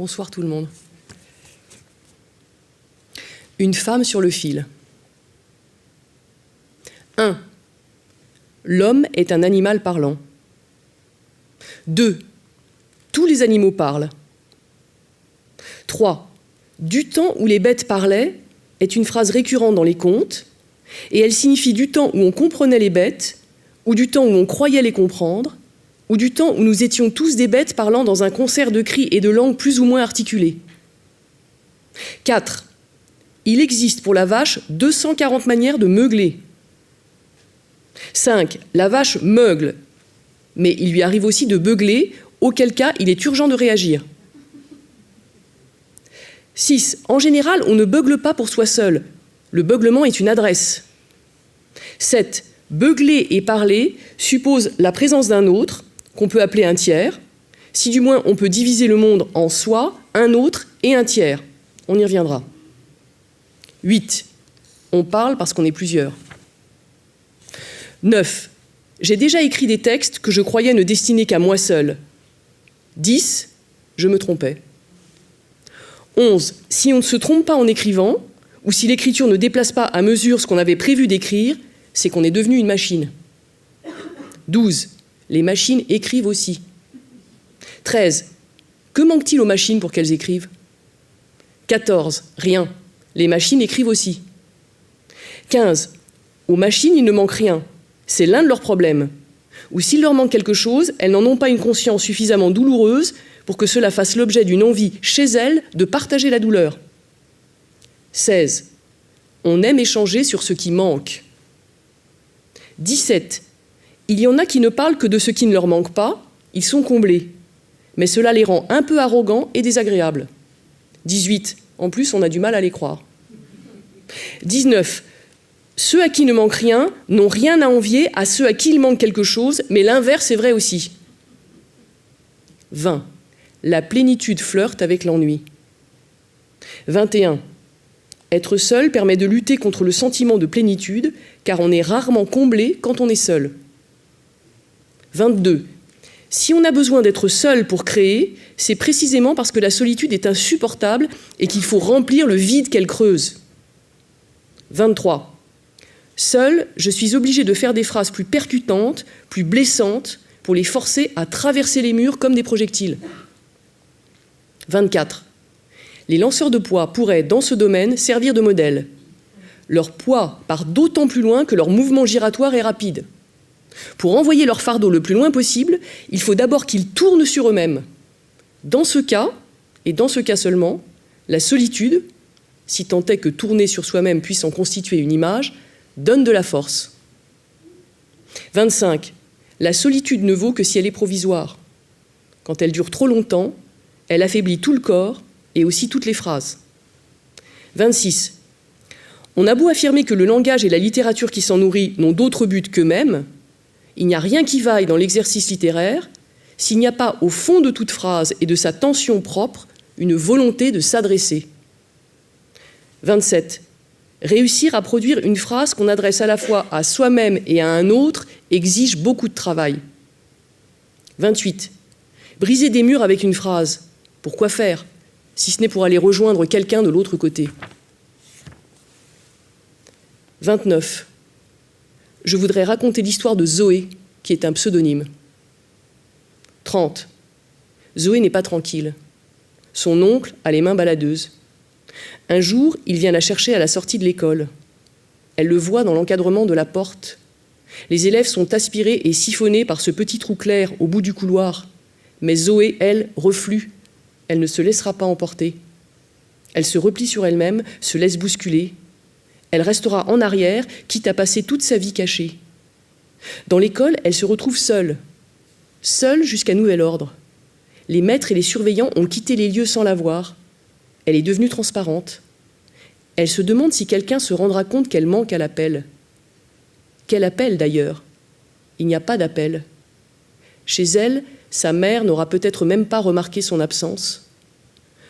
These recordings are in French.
Bonsoir tout le monde. Une femme sur le fil. 1. L'homme est un animal parlant. 2. Tous les animaux parlent. 3. Du temps où les bêtes parlaient est une phrase récurrente dans les contes, et elle signifie du temps où on comprenait les bêtes, ou du temps où on croyait les comprendre, ou du temps où nous étions tous des bêtes parlant dans un concert de cris et de langues plus ou moins articulées. 4. Il existe pour la vache 240 manières de meugler. 5. La vache meugle, mais il lui arrive aussi de beugler, auquel cas il est urgent de réagir. 6. En général, on ne beugle pas pour soi seul. Le beuglement est une adresse. 7. Beugler et parler suppose la présence d'un autre, qu'on peut appeler un tiers, si du moins on peut diviser le monde en soi, un autre et un tiers. On y reviendra. 8. On parle parce qu'on est plusieurs. 9. J'ai déjà écrit des textes que je croyais ne destiner qu'à moi seul. 10. Je me trompais. 11. Si on ne se trompe pas en écrivant, ou si l'écriture ne déplace pas à mesure ce qu'on avait prévu d'écrire, c'est qu'on est devenu une machine. 12. Les machines écrivent aussi. 13. Que manque-t-il aux machines pour qu'elles écrivent ? 14. Rien. Les machines écrivent aussi. 15. Aux machines, il ne manque rien. C'est l'un de leurs problèmes. Ou s'il leur manque quelque chose, elles n'en ont pas une conscience suffisamment douloureuse pour que cela fasse l'objet d'une envie chez elles de partager la douleur. 16. On aime échanger sur ce qui manque. 17. Il y en a qui ne parlent que de ce qui ne leur manque pas, ils sont comblés. Mais cela les rend un peu arrogants et désagréables. 18. En plus, on a du mal à les croire. 19. Ceux à qui ne manque rien n'ont rien à envier à ceux à qui il manque quelque chose, mais l'inverse est vrai aussi. 20. La plénitude flirte avec l'ennui. 21. Être seul permet de lutter contre le sentiment de plénitude, car on est rarement comblé quand on est seul. 22. Si on a besoin d'être seul pour créer, c'est précisément parce que la solitude est insupportable et qu'il faut remplir le vide qu'elle creuse. 23. Seul, je suis obligé de faire des phrases plus percutantes, plus blessantes, pour les forcer à traverser les murs comme des projectiles. 24. Les lanceurs de poids pourraient, dans ce domaine, servir de modèle. Leur poids part d'autant plus loin que leur mouvement giratoire est rapide. Pour envoyer leur fardeau le plus loin possible, il faut d'abord qu'ils tournent sur eux-mêmes. Dans ce cas, et dans ce cas seulement, la solitude, si tant est que tourner sur soi-même puisse en constituer une image, donne de la force. 25. La solitude ne vaut que si elle est provisoire. Quand elle dure trop longtemps, elle affaiblit tout le corps et aussi toutes les phrases. 26. On a beau affirmer que le langage et la littérature qui s'en nourrit n'ont d'autre but qu'eux-mêmes, il n'y a rien qui vaille dans l'exercice littéraire s'il n'y a pas au fond de toute phrase et de sa tension propre une volonté de s'adresser. 27. Réussir à produire une phrase qu'on adresse à la fois à soi-même et à un autre exige beaucoup de travail. 28. Briser des murs avec une phrase, pourquoi faire, si ce n'est pour aller rejoindre quelqu'un de l'autre côté. 29. Je voudrais raconter l'histoire de Zoé, qui est un pseudonyme. 30. Zoé n'est pas tranquille. Son oncle a les mains baladeuses. Un jour, il vient la chercher à la sortie de l'école. Elle le voit dans l'encadrement de la porte. Les élèves sont aspirés et siphonnés par ce petit trou clair au bout du couloir. Mais Zoé, elle, reflue. Elle ne se laissera pas emporter. Elle se replie sur elle-même, se laisse bousculer. Elle restera en arrière, quitte à passer toute sa vie cachée. Dans l'école, elle se retrouve seule. Seule jusqu'à nouvel ordre. Les maîtres et les surveillants ont quitté les lieux sans la voir. Elle est devenue transparente. Elle se demande si quelqu'un se rendra compte qu'elle manque à l'appel. Quel appel d'ailleurs ? Il n'y a pas d'appel. Chez elle, sa mère n'aura peut-être même pas remarqué son absence.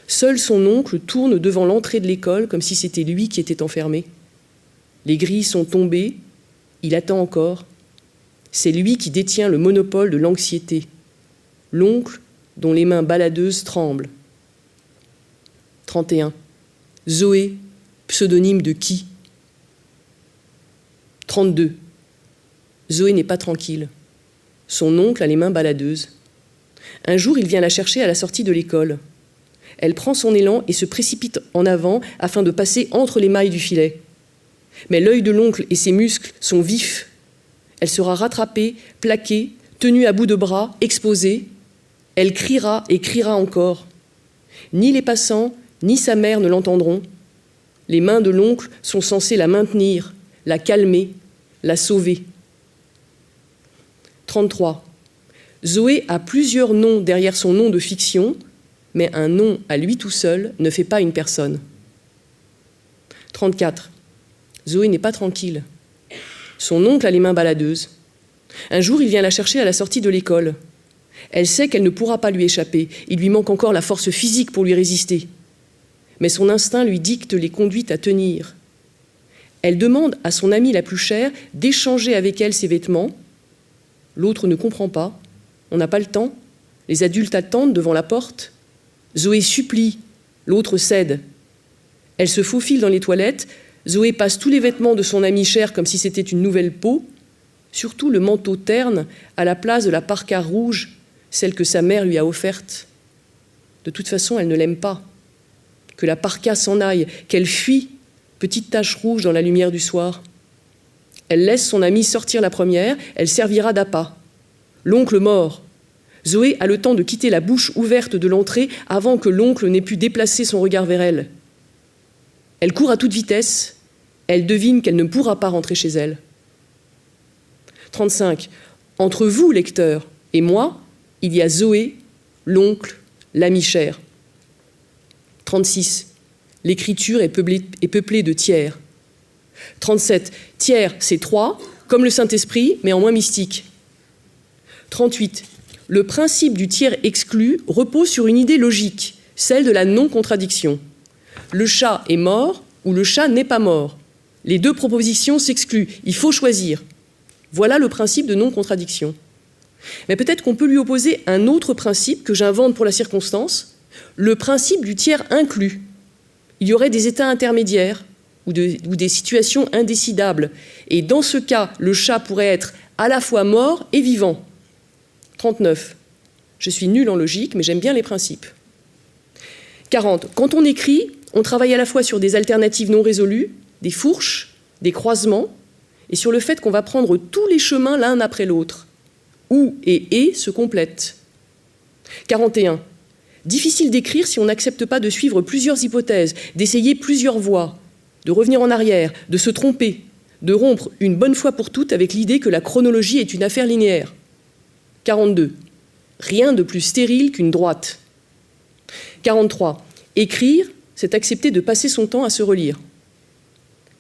Seul son oncle tourne devant l'entrée de l'école comme si c'était lui qui était enfermé. Les grilles sont tombées, il attend encore. C'est lui qui détient le monopole de l'anxiété. L'oncle dont les mains baladeuses tremblent. 31. Zoé, pseudonyme de qui? 32. Zoé n'est pas tranquille. Son oncle a les mains baladeuses. Un jour, il vient la chercher à la sortie de l'école. Elle prend son élan et se précipite en avant afin de passer entre les mailles du filet. Mais l'œil de l'oncle et ses muscles sont vifs. Elle sera rattrapée, plaquée, tenue à bout de bras, exposée. Elle criera et criera encore. Ni les passants, ni sa mère ne l'entendront. Les mains de l'oncle sont censées la maintenir, la calmer, la sauver. 33. Zoé a plusieurs noms derrière son nom de fiction, mais un nom à lui tout seul ne fait pas une personne. 34. Zoé n'est pas tranquille. Son oncle a les mains baladeuses. Un jour, il vient la chercher à la sortie de l'école. Elle sait qu'elle ne pourra pas lui échapper. Il lui manque encore la force physique pour lui résister. Mais son instinct lui dicte les conduites à tenir. Elle demande à son amie la plus chère d'échanger avec elle ses vêtements. L'autre ne comprend pas. On n'a pas le temps. Les adultes attendent devant la porte. Zoé supplie. L'autre cède. Elle se faufile dans les toilettes. Zoé passe tous les vêtements de son amie chère comme si c'était une nouvelle peau, surtout le manteau terne à la place de la parka rouge, celle que sa mère lui a offerte. De toute façon, elle ne l'aime pas. Que la parka s'en aille, qu'elle fuit, petite tache rouge dans la lumière du soir. Elle laisse son amie sortir la première, elle servira d'appât. L'oncle mort. Zoé a le temps de quitter la bouche ouverte de l'entrée avant que l'oncle n'ait pu déplacer son regard vers elle. Elle court à toute vitesse, elle devine qu'elle ne pourra pas rentrer chez elle. 35. Entre vous, lecteurs, et moi, il y a Zoé, l'oncle, l'ami cher. 36. L'écriture est peuplée de tiers. 37. Tiers, c'est 3, comme le Saint-Esprit, mais en moins mystique. 38. Le principe du tiers exclu repose sur une idée logique, celle de la non-contradiction. Le chat est mort ou le chat n'est pas mort. Les deux propositions s'excluent, il faut choisir. Voilà le principe de non-contradiction. Mais peut-être qu'on peut lui opposer un autre principe que j'invente pour la circonstance, le principe du tiers inclus. Il y aurait des états intermédiaires ou des situations indécidables. Et dans ce cas, le chat pourrait être à la fois mort et vivant. 39. Je suis nulle en logique, mais j'aime bien les principes. 40. Quand on écrit, on travaille à la fois sur des alternatives non résolues, des fourches, des croisements, et sur le fait qu'on va prendre tous les chemins l'un après l'autre. Ou et se complètent. 41. Difficile d'écrire si on n'accepte pas de suivre plusieurs hypothèses, d'essayer plusieurs voies, de revenir en arrière, de se tromper, de rompre une bonne fois pour toutes avec l'idée que la chronologie est une affaire linéaire. 42. Rien de plus stérile qu'une droite. 43. Écrire, c'est accepter de passer son temps à se relire.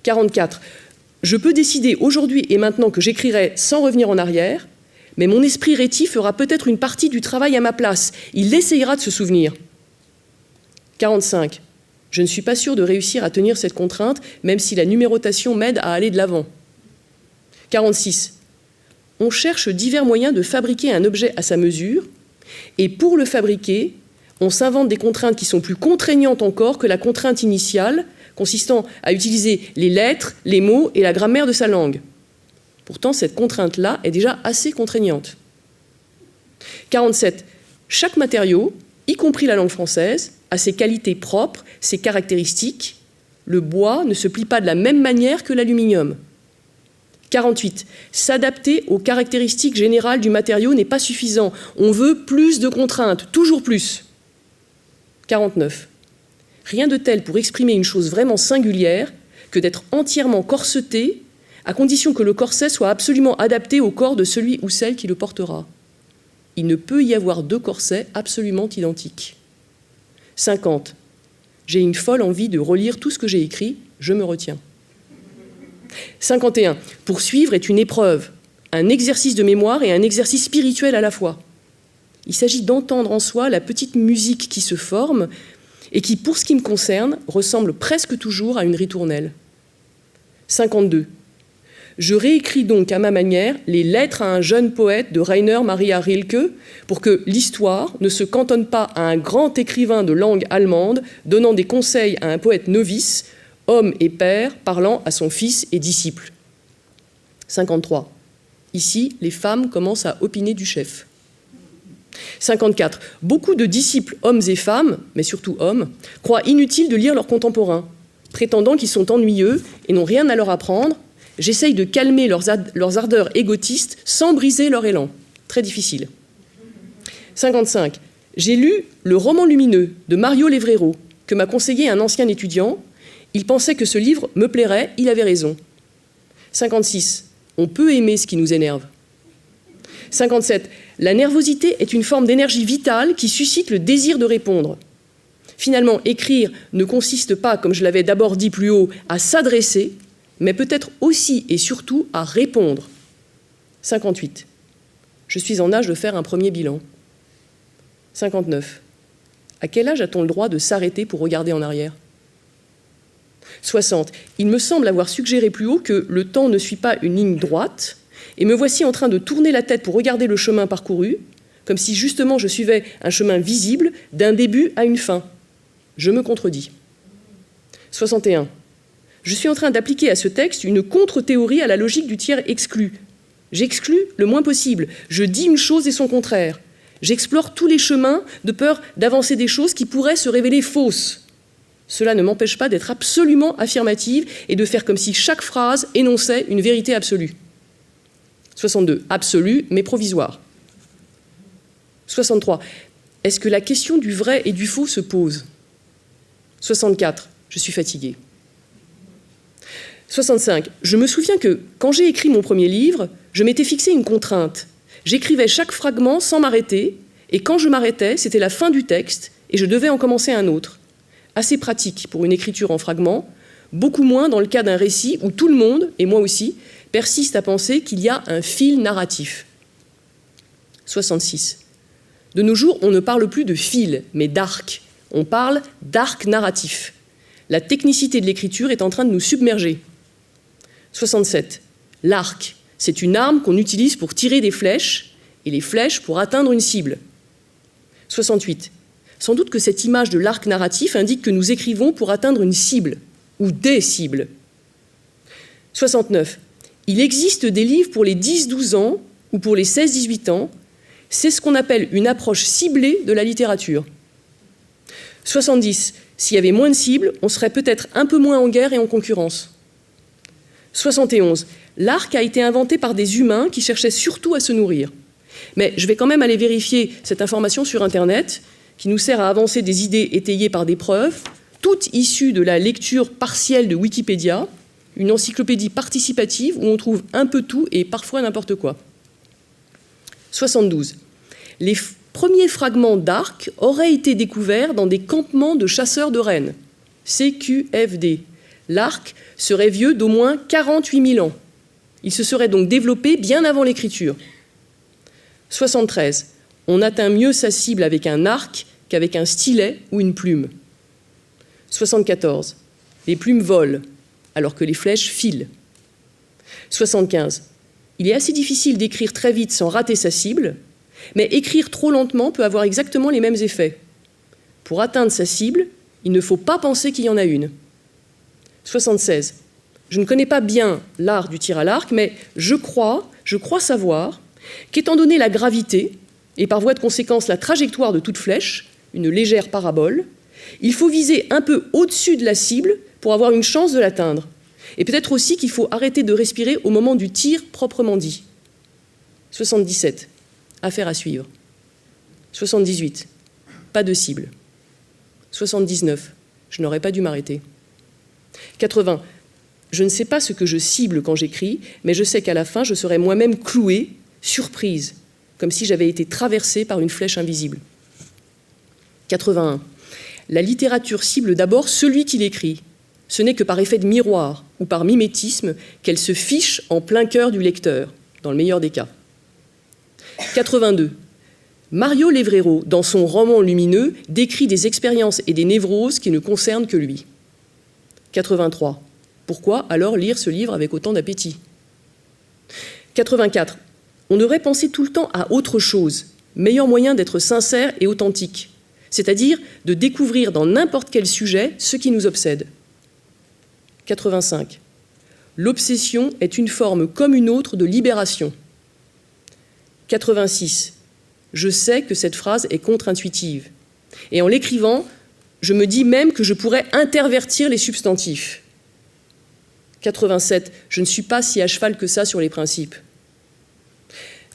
44. Je peux décider aujourd'hui et maintenant que j'écrirai sans revenir en arrière, mais mon esprit rétif fera peut-être une partie du travail à ma place. Il essayera de se souvenir. 45. Je ne suis pas sûr de réussir à tenir cette contrainte, même si la numérotation m'aide à aller de l'avant. 46. On cherche divers moyens de fabriquer un objet à sa mesure, et pour le fabriquer, on s'invente des contraintes qui sont plus contraignantes encore que la contrainte initiale, consistant à utiliser les lettres, les mots et la grammaire de sa langue. Pourtant, cette contrainte-là est déjà assez contraignante. 47. Chaque matériau, y compris la langue française, a ses qualités propres, ses caractéristiques. Le bois ne se plie pas de la même manière que l'aluminium. 48. S'adapter aux caractéristiques générales du matériau n'est pas suffisant. On veut plus de contraintes, toujours plus. 49. Rien de tel pour exprimer une chose vraiment singulière que d'être entièrement corseté, à condition que le corset soit absolument adapté au corps de celui ou celle qui le portera. Il ne peut y avoir deux corsets absolument identiques. 50. J'ai une folle envie de relire tout ce que j'ai écrit, je me retiens. 51. Poursuivre est une épreuve, un exercice de mémoire et un exercice spirituel à la fois. Il s'agit d'entendre en soi la petite musique qui se forme et qui, pour ce qui me concerne, ressemble presque toujours à une ritournelle. 52. Je réécris donc à ma manière les lettres à un jeune poète de Rainer Maria Rilke pour que l'histoire ne se cantonne pas à un grand écrivain de langue allemande donnant des conseils à un poète novice, homme et père, parlant à son fils et disciple. 53. Ici, les femmes commencent à opiner du chef. 54. Beaucoup de disciples, hommes et femmes, mais surtout hommes, croient inutile de lire leurs contemporains, prétendant qu'ils sont ennuyeux et n'ont rien à leur apprendre. J'essaye de calmer leurs ardeurs égotistes sans briser leur élan. Très difficile. 55. J'ai lu Le roman lumineux de Mario Levrero, que m'a conseillé un ancien étudiant. Il pensait que ce livre me plairait, il avait raison. 56. On peut aimer ce qui nous énerve. 57. La nervosité est une forme d'énergie vitale qui suscite le désir de répondre. Finalement, écrire ne consiste pas, comme je l'avais d'abord dit plus haut, à s'adresser, mais peut-être aussi et surtout à répondre. 58. Je suis en âge de faire un premier bilan. 59. À quel âge a-t-on le droit de s'arrêter pour regarder en arrière ? 60. Il me semble avoir suggéré plus haut que le temps ne suit pas une ligne droite, et me voici en train de tourner la tête pour regarder le chemin parcouru, comme si justement je suivais un chemin visible d'un début à une fin. Je me contredis. 61. Je suis en train d'appliquer à ce texte une contre-théorie à la logique du tiers exclu. J'exclus le moins possible. Je dis une chose et son contraire. J'explore tous les chemins de peur d'avancer des choses qui pourraient se révéler fausses. Cela ne m'empêche pas d'être absolument affirmative et de faire comme si chaque phrase énonçait une vérité absolue. 62. Absolue, mais provisoire. 63. Est-ce que la question du vrai et du faux se pose ? 64. Je suis fatiguée. 65. Je me souviens que, quand j'ai écrit mon premier livre, je m'étais fixé une contrainte. J'écrivais chaque fragment sans m'arrêter, et quand je m'arrêtais, c'était la fin du texte, et je devais en commencer un autre. Assez pratique pour une écriture en fragments, beaucoup moins dans le cas d'un récit où tout le monde, et moi aussi, persiste à penser qu'il y a un fil narratif. 66. De nos jours, on ne parle plus de fil, mais d'arc. On parle d'arc narratif. La technicité de l'écriture est en train de nous submerger. 67. L'arc, c'est une arme qu'on utilise pour tirer des flèches, et les flèches pour atteindre une cible. 68. Sans doute que cette image de l'arc narratif indique que nous écrivons pour atteindre une cible, ou des cibles. 69. Il existe des livres pour les 10-12 ans, ou pour les 16-18 ans. C'est ce qu'on appelle une approche ciblée de la littérature. 70. S'il y avait moins de cibles, on serait peut-être un peu moins en guerre et en concurrence. 71. L'arc a été inventé par des humains qui cherchaient surtout à se nourrir. Mais je vais quand même aller vérifier cette information sur Internet, qui nous sert à avancer des idées étayées par des preuves, toutes issues de la lecture partielle de Wikipédia, une encyclopédie participative où on trouve un peu tout et parfois n'importe quoi. 72. Les premiers fragments d'arc auraient été découverts dans des campements de chasseurs de rennes, CQFD. L'arc serait vieux d'au moins 48 000 ans. Il se serait donc développé bien avant l'écriture. 73. On atteint mieux sa cible avec un arc qu'avec un stylet ou une plume. 74. Les plumes volent, alors que les flèches filent. 75. Il est assez difficile d'écrire très vite sans rater sa cible, mais écrire trop lentement peut avoir exactement les mêmes effets. Pour atteindre sa cible, il ne faut pas penser qu'il y en a une. 76. Je ne connais pas bien l'art du tir à l'arc, mais je crois savoir qu'étant donné la gravité, et par voie de conséquence la trajectoire de toute flèche, une légère parabole, il faut viser un peu au-dessus de la cible pour avoir une chance de l'atteindre. Et peut-être aussi qu'il faut arrêter de respirer au moment du tir proprement dit. 77. Affaire à suivre. 78. Pas de cible. 79. Je n'aurais pas dû m'arrêter. 80. Je ne sais pas ce que je cible quand j'écris, mais je sais qu'à la fin, je serai moi-même clouée, surprise, comme si j'avais été traversée par une flèche invisible. 81. La littérature cible d'abord celui qui l'écrit. Ce n'est que par effet de miroir ou par mimétisme qu'elle se fiche en plein cœur du lecteur, dans le meilleur des cas. 82. Mario Levrero, dans son roman lumineux, décrit des expériences et des névroses qui ne concernent que lui. 83. Pourquoi alors lire ce livre avec autant d'appétit ? 84. On devrait penser tout le temps à autre chose, meilleur moyen d'être sincère et authentique, c'est-à-dire de découvrir dans n'importe quel sujet ce qui nous obsède. 85. L'obsession est une forme comme une autre de libération. 86. Je sais que cette phrase est contre-intuitive. Et en l'écrivant, je me dis même que je pourrais intervertir les substantifs. 87. Je ne suis pas si à cheval que ça sur les principes.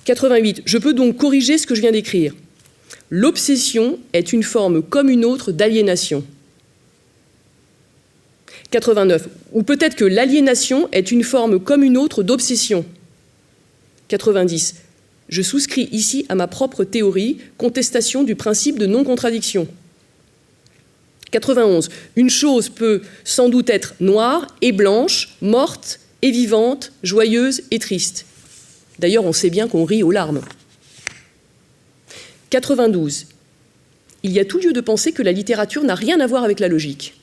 88. Je peux donc corriger ce que je viens d'écrire. L'obsession est une forme comme une autre d'aliénation. 89. Ou peut-être que l'aliénation est une forme comme une autre d'obsession. 90. Je souscris ici à ma propre théorie, contestation du principe de non-contradiction. 91. Une chose peut sans doute être noire et blanche, morte et vivante, joyeuse et triste. D'ailleurs, on sait bien qu'on rit aux larmes. 92. Il y a tout lieu de penser que la littérature n'a rien à voir avec la logique.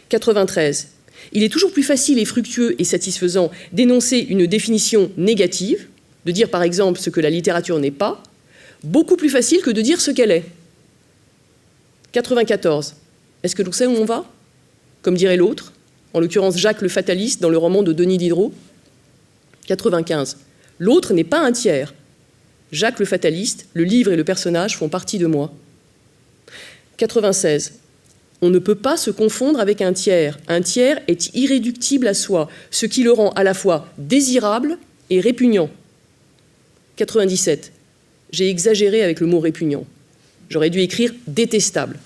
93. Il est toujours plus facile et fructueux et satisfaisant d'énoncer une définition négative, de dire par exemple ce que la littérature n'est pas, beaucoup plus facile que de dire ce qu'elle est. 94. Est-ce que l'on sait où on va? Comme dirait l'autre, en l'occurrence Jacques le Fataliste dans le roman de Denis Diderot. 95. L'autre n'est pas un tiers. Jacques le Fataliste, le livre et le personnage font partie de moi. 96. On ne peut pas se confondre avec un tiers. Un tiers est irréductible à soi, ce qui le rend à la fois désirable et répugnant. 97. J'ai exagéré avec le mot répugnant. J'aurais dû écrire détestable.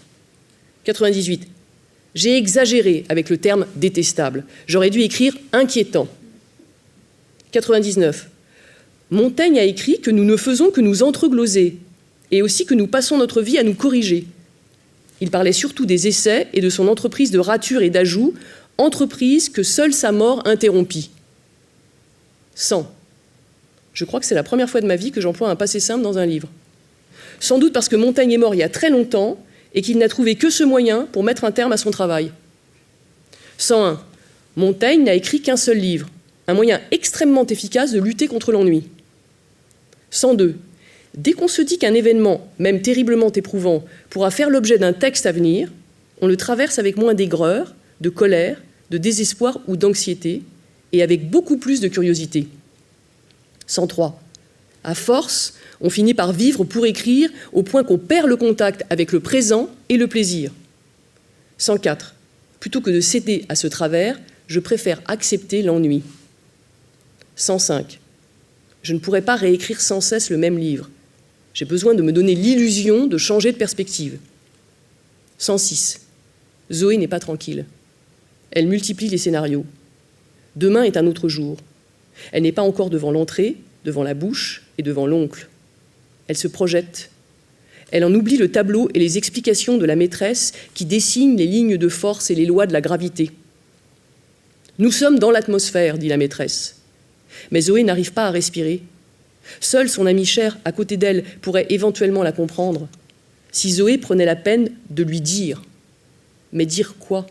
98. J'ai exagéré avec le terme détestable. J'aurais dû écrire inquiétant. 99. Montaigne a écrit que nous ne faisons que nous entregloser et aussi que nous passons notre vie à nous corriger. Il parlait surtout des essais et de son entreprise de rature et d'ajout, entreprise que seule sa mort interrompit. 100. Je crois que c'est la première fois de ma vie que j'emploie un passé simple dans un livre. Sans doute parce que Montaigne est mort il y a très longtemps et qu'il n'a trouvé que ce moyen pour mettre un terme à son travail. 101. Montaigne n'a écrit qu'un seul livre, un moyen extrêmement efficace de lutter contre l'ennui. 102. Dès qu'on se dit qu'un événement, même terriblement éprouvant, pourra faire l'objet d'un texte à venir, on le traverse avec moins d'aigreur, de colère, de désespoir ou d'anxiété, et avec beaucoup plus de curiosité. 103. À force, on finit par vivre pour écrire au point qu'on perd le contact avec le présent et le plaisir. 104. Plutôt que de céder à ce travers, je préfère accepter l'ennui. 105. Je ne pourrais pas réécrire sans cesse le même livre. J'ai besoin de me donner l'illusion de changer de perspective. 106. Zoé n'est pas tranquille. Elle multiplie les scénarios. Demain est un autre jour. Elle n'est pas encore devant l'entrée, devant la bouche et devant l'oncle. Elle se projette. Elle en oublie le tableau et les explications de la maîtresse qui dessinent les lignes de force et les lois de la gravité. Nous sommes dans l'atmosphère, dit la maîtresse. Mais Zoé n'arrive pas à respirer. Seule son amie chère, à côté d'elle, pourrait éventuellement la comprendre. Si Zoé prenait la peine de lui dire. Mais dire quoi?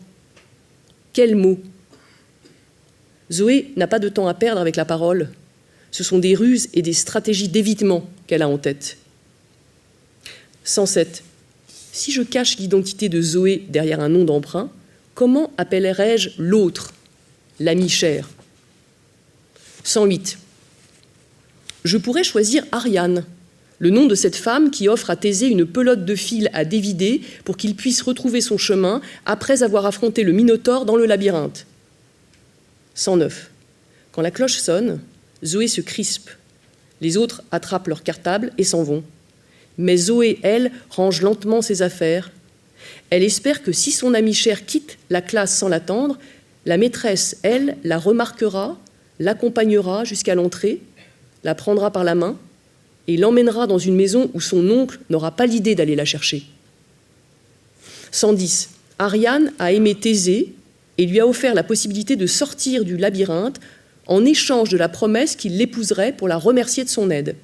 Quels mots? Zoé n'a pas de temps à perdre avec la parole. Ce sont des ruses et des stratégies d'évitement qu'elle a en tête. 107. Si je cache l'identité de Zoé derrière un nom d'emprunt, comment appellerais-je l'autre, l'ami cher? 108. Je pourrais choisir Ariane, le nom de cette femme qui offre à Thésée une pelote de fil à dévider pour qu'il puisse retrouver son chemin après avoir affronté le Minotaure dans le labyrinthe. 109. Quand la cloche sonne, Zoé se crispe. Les autres attrapent leur cartable et s'en vont. Mais Zoé, elle, range lentement ses affaires. Elle espère que si son amie chère quitte la classe sans l'attendre, la maîtresse, elle, la remarquera, l'accompagnera jusqu'à l'entrée, la prendra par la main et l'emmènera dans une maison où son oncle n'aura pas l'idée d'aller la chercher. 110. Ariane a aimé Thésée et lui a offert la possibilité de sortir du labyrinthe en échange de la promesse qu'il l'épouserait pour la remercier de son aide.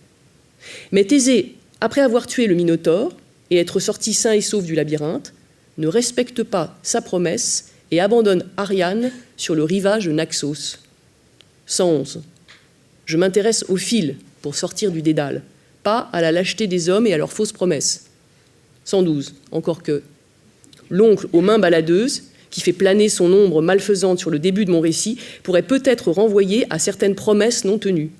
Mais Thésée, après avoir tué le Minotaure et être sorti sain et sauf du labyrinthe, ne respecte pas sa promesse et abandonne Ariane sur le rivage de Naxos. 111. Je m'intéresse au fil pour sortir du dédale, pas à la lâcheté des hommes et à leurs fausses promesses. 112, encore que. L'oncle aux mains baladeuses, qui fait planer son ombre malfaisante sur le début de mon récit, pourrait peut-être renvoyer à certaines promesses non tenues.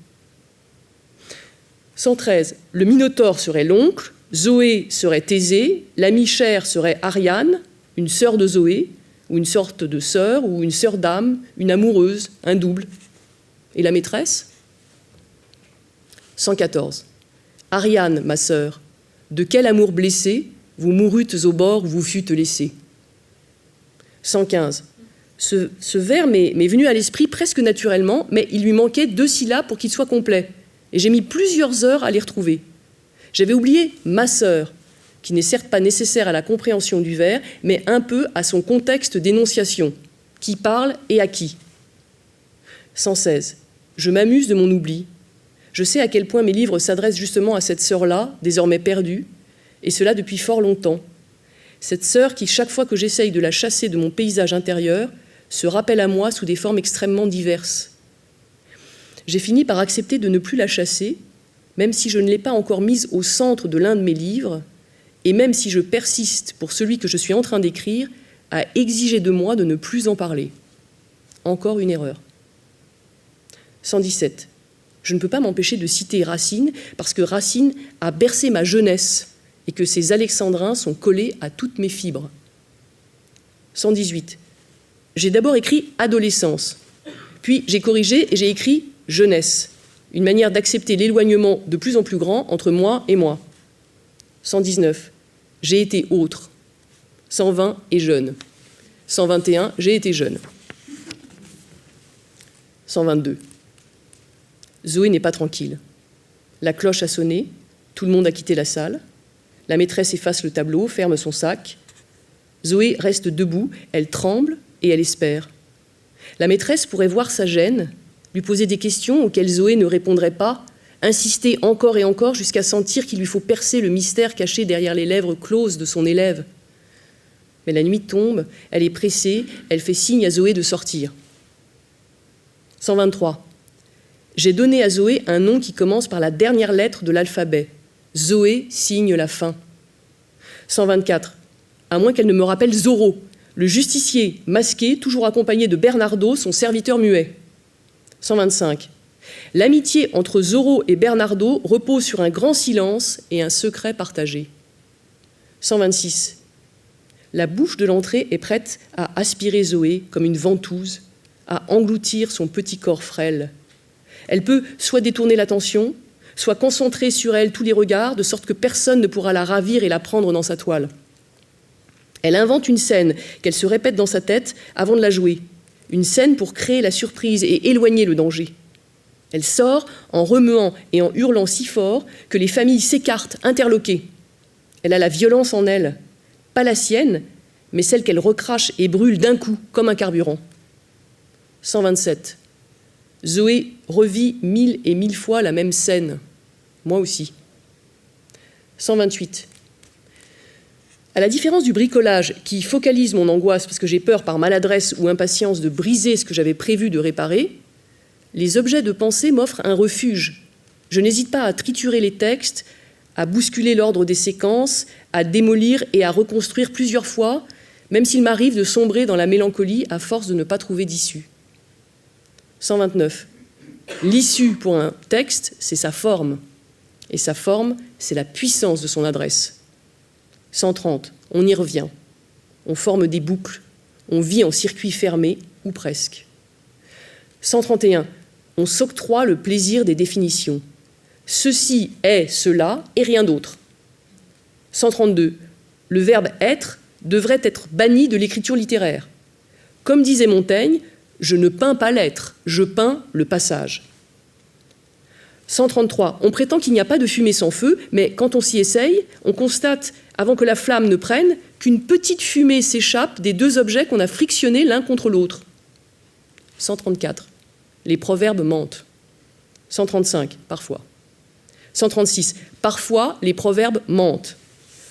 113, le Minotaure serait l'oncle, Zoé serait Thésée, l'amie chère serait Ariane, une sœur de Zoé, ou une sorte de sœur, ou une sœur d'âme, une amoureuse, un double. Et la maîtresse ? 114, Ariane, ma sœur, de quel amour blessé vous mourûtes au bord où vous fûtes laissés. 115. Ce vers m'est venu à l'esprit presque naturellement, mais il lui manquait 2 syllabes pour qu'il soit complet. Et j'ai mis plusieurs heures à les retrouver. J'avais oublié « ma sœur », qui n'est certes pas nécessaire à la compréhension du vers, mais un peu à son contexte d'énonciation. Qui parle et à qui. 116. Je m'amuse de mon oubli. Je sais à quel point mes livres s'adressent justement à cette sœur-là, désormais perdue, et cela depuis fort longtemps. Cette sœur qui, chaque fois que j'essaye de la chasser de mon paysage intérieur, se rappelle à moi sous des formes extrêmement diverses. J'ai fini par accepter de ne plus la chasser, même si je ne l'ai pas encore mise au centre de l'un de mes livres, et même si je persiste, pour celui que je suis en train d'écrire, à exiger de moi de ne plus en parler. Encore une erreur. 117. Je ne peux pas m'empêcher de citer Racine, parce que Racine a bercé ma jeunesse, et que ces alexandrins sont collés à toutes mes fibres. 118. J'ai d'abord écrit « adolescence », puis j'ai corrigé et j'ai écrit « jeunesse », une manière d'accepter l'éloignement de plus en plus grand entre moi et moi. 119. J'ai été autre. 120 et jeune. 121. J'ai été jeune. 122. Zoé n'est pas tranquille. La cloche a sonné, tout le monde a quitté la salle. La maîtresse efface le tableau, ferme son sac. Zoé reste debout, elle tremble et elle espère. La maîtresse pourrait voir sa gêne, lui poser des questions auxquelles Zoé ne répondrait pas, insister encore et encore jusqu'à sentir qu'il lui faut percer le mystère caché derrière les lèvres closes de son élève. Mais la nuit tombe, elle est pressée, elle fait signe à Zoé de sortir. 123. J'ai donné à Zoé un nom qui commence par la dernière lettre de l'alphabet. Zoé signe la fin. 124. À moins qu'elle ne me rappelle Zorro, le justicier masqué, toujours accompagné de Bernardo, son serviteur muet. 125. L'amitié entre Zorro et Bernardo repose sur un grand silence et un secret partagé. 126. La bouche de l'entrée est prête à aspirer Zoé comme une ventouse, à engloutir son petit corps frêle. Elle peut soit détourner l'attention, soit concentrer sur elle tous les regards, de sorte que personne ne pourra la ravir et la prendre dans sa toile. Elle invente une scène qu'elle se répète dans sa tête avant de la jouer, une scène pour créer la surprise et éloigner le danger. Elle sort en remuant et en hurlant si fort que les familles s'écartent, interloquées. Elle a la violence en elle, pas la sienne, mais celle qu'elle recrache et brûle d'un coup, comme un carburant. 127. Zoé revit 1000 et 1000 fois la même scène. Moi aussi. 128. À la différence du bricolage qui focalise mon angoisse parce que j'ai peur par maladresse ou impatience de briser ce que j'avais prévu de réparer, les objets de pensée m'offrent un refuge. Je n'hésite pas à triturer les textes, à bousculer l'ordre des séquences, à démolir et à reconstruire plusieurs fois, même s'il m'arrive de sombrer dans la mélancolie à force de ne pas trouver d'issue. 129. L'issue pour un texte, c'est sa forme. Et sa forme, c'est la puissance de son adresse. 130. On y revient. On forme des boucles. On vit en circuit fermé, ou presque. 131. On s'octroie le plaisir des définitions. Ceci est cela et rien d'autre. 132. Le verbe être devrait être banni de l'écriture littéraire. Comme disait Montaigne, je ne peins pas l'être, je peins le passage. 133. On prétend qu'il n'y a pas de fumée sans feu, mais quand on s'y essaye, on constate, avant que la flamme ne prenne, qu'une petite fumée s'échappe des deux objets qu'on a frictionnés l'un contre l'autre. 134. Les proverbes mentent. 135. Parfois. 136. Parfois, les proverbes mentent.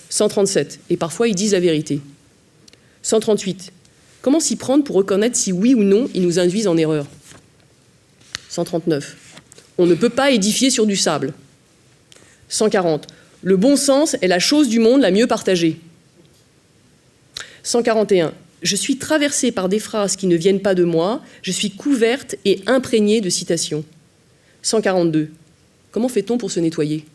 137. Et parfois, ils disent la vérité. 138. Comment s'y prendre pour reconnaître si oui ou non ils nous induisent en erreur? 139. On ne peut pas édifier sur du sable. 140. Le bon sens est la chose du monde la mieux partagée. 141. Je suis traversée par des phrases qui ne viennent pas de moi, je suis couverte et imprégnée de citations. 142. Comment fait-on pour se nettoyer ?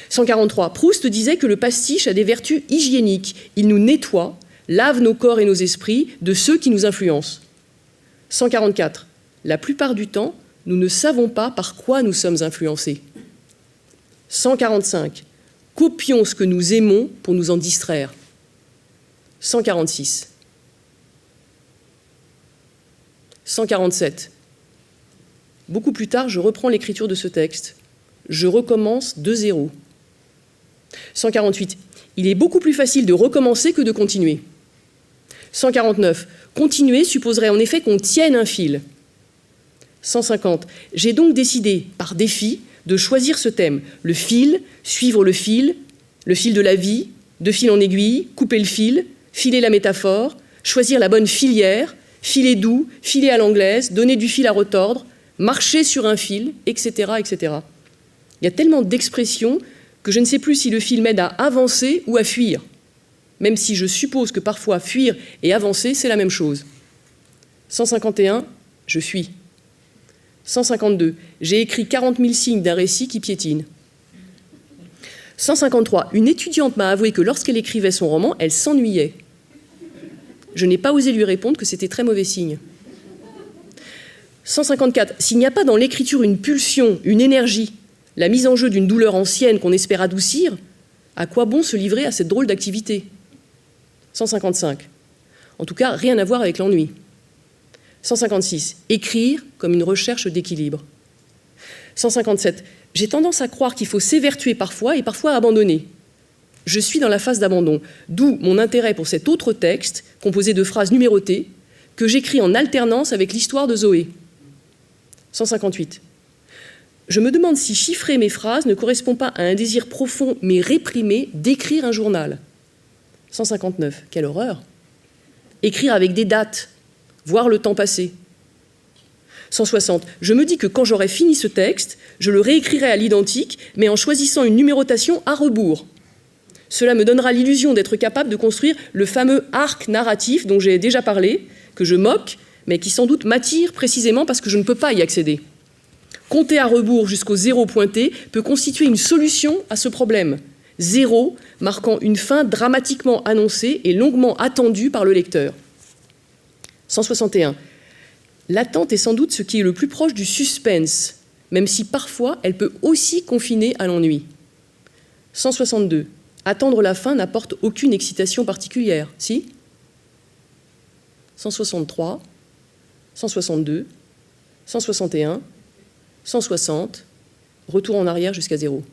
143. Proust disait que le pastiche a des vertus hygiéniques. Il nous nettoie, lave nos corps et nos esprits de ceux qui nous influencent. 144. La plupart du temps, nous ne savons pas par quoi nous sommes influencés. 145. Copions ce que nous aimons pour nous en distraire. 146. 147. Beaucoup plus tard, je reprends l'écriture de ce texte. Je recommence de zéro. 148. Il est beaucoup plus facile de recommencer que de continuer. 149. Continuer supposerait en effet qu'on tienne un fil. 150. J'ai donc décidé, par défi, de choisir ce thème. Le fil, suivre le fil de la vie, de fil en aiguille, couper le fil, filer la métaphore, choisir la bonne filière, filer doux, filer à l'anglaise, donner du fil à retordre, marcher sur un fil, etc., etc. Il y a tellement d'expressions que je ne sais plus si le fil m'aide à avancer ou à fuir, même si je suppose que parfois fuir et avancer, c'est la même chose. 151, je fuis. 152, j'ai écrit 40 000 signes d'un récit qui piétine. 153, une étudiante m'a avoué que lorsqu'elle écrivait son roman, elle s'ennuyait. Je n'ai pas osé lui répondre que c'était très mauvais signe. 154, s'il n'y a pas dans l'écriture une pulsion, une énergie, la mise en jeu d'une douleur ancienne qu'on espère adoucir, à quoi bon se livrer à cette drôle d'activité ? 155, en tout cas, rien à voir avec l'ennui. 156, écrire comme une recherche d'équilibre. 157, j'ai tendance à croire qu'il faut s'évertuer parfois et parfois abandonner. Je suis dans la phase d'abandon, d'où mon intérêt pour cet autre texte, composé de phrases numérotées, que j'écris en alternance avec l'histoire de Zoé. 158. Je me demande si chiffrer mes phrases ne correspond pas à un désir profond mais réprimé d'écrire un journal. 159. Quelle horreur ! Écrire avec des dates, voir le temps passer. 160. Je me dis que quand j'aurai fini ce texte, je le réécrirai à l'identique, mais en choisissant une numérotation à rebours. Cela me donnera l'illusion d'être capable de construire le fameux arc narratif dont j'ai déjà parlé, que je moque, mais qui sans doute m'attire précisément parce que je ne peux pas y accéder. Compter à rebours jusqu'au zéro pointé peut constituer une solution à ce problème. Zéro marquant une fin dramatiquement annoncée et longuement attendue par le lecteur. 161. L'attente est sans doute ce qui est le plus proche du suspense, même si parfois elle peut aussi confiner à l'ennui. 162. Attendre la fin n'apporte aucune excitation particulière, si ? 163, 162, 161, 160, retour en arrière jusqu'à 0.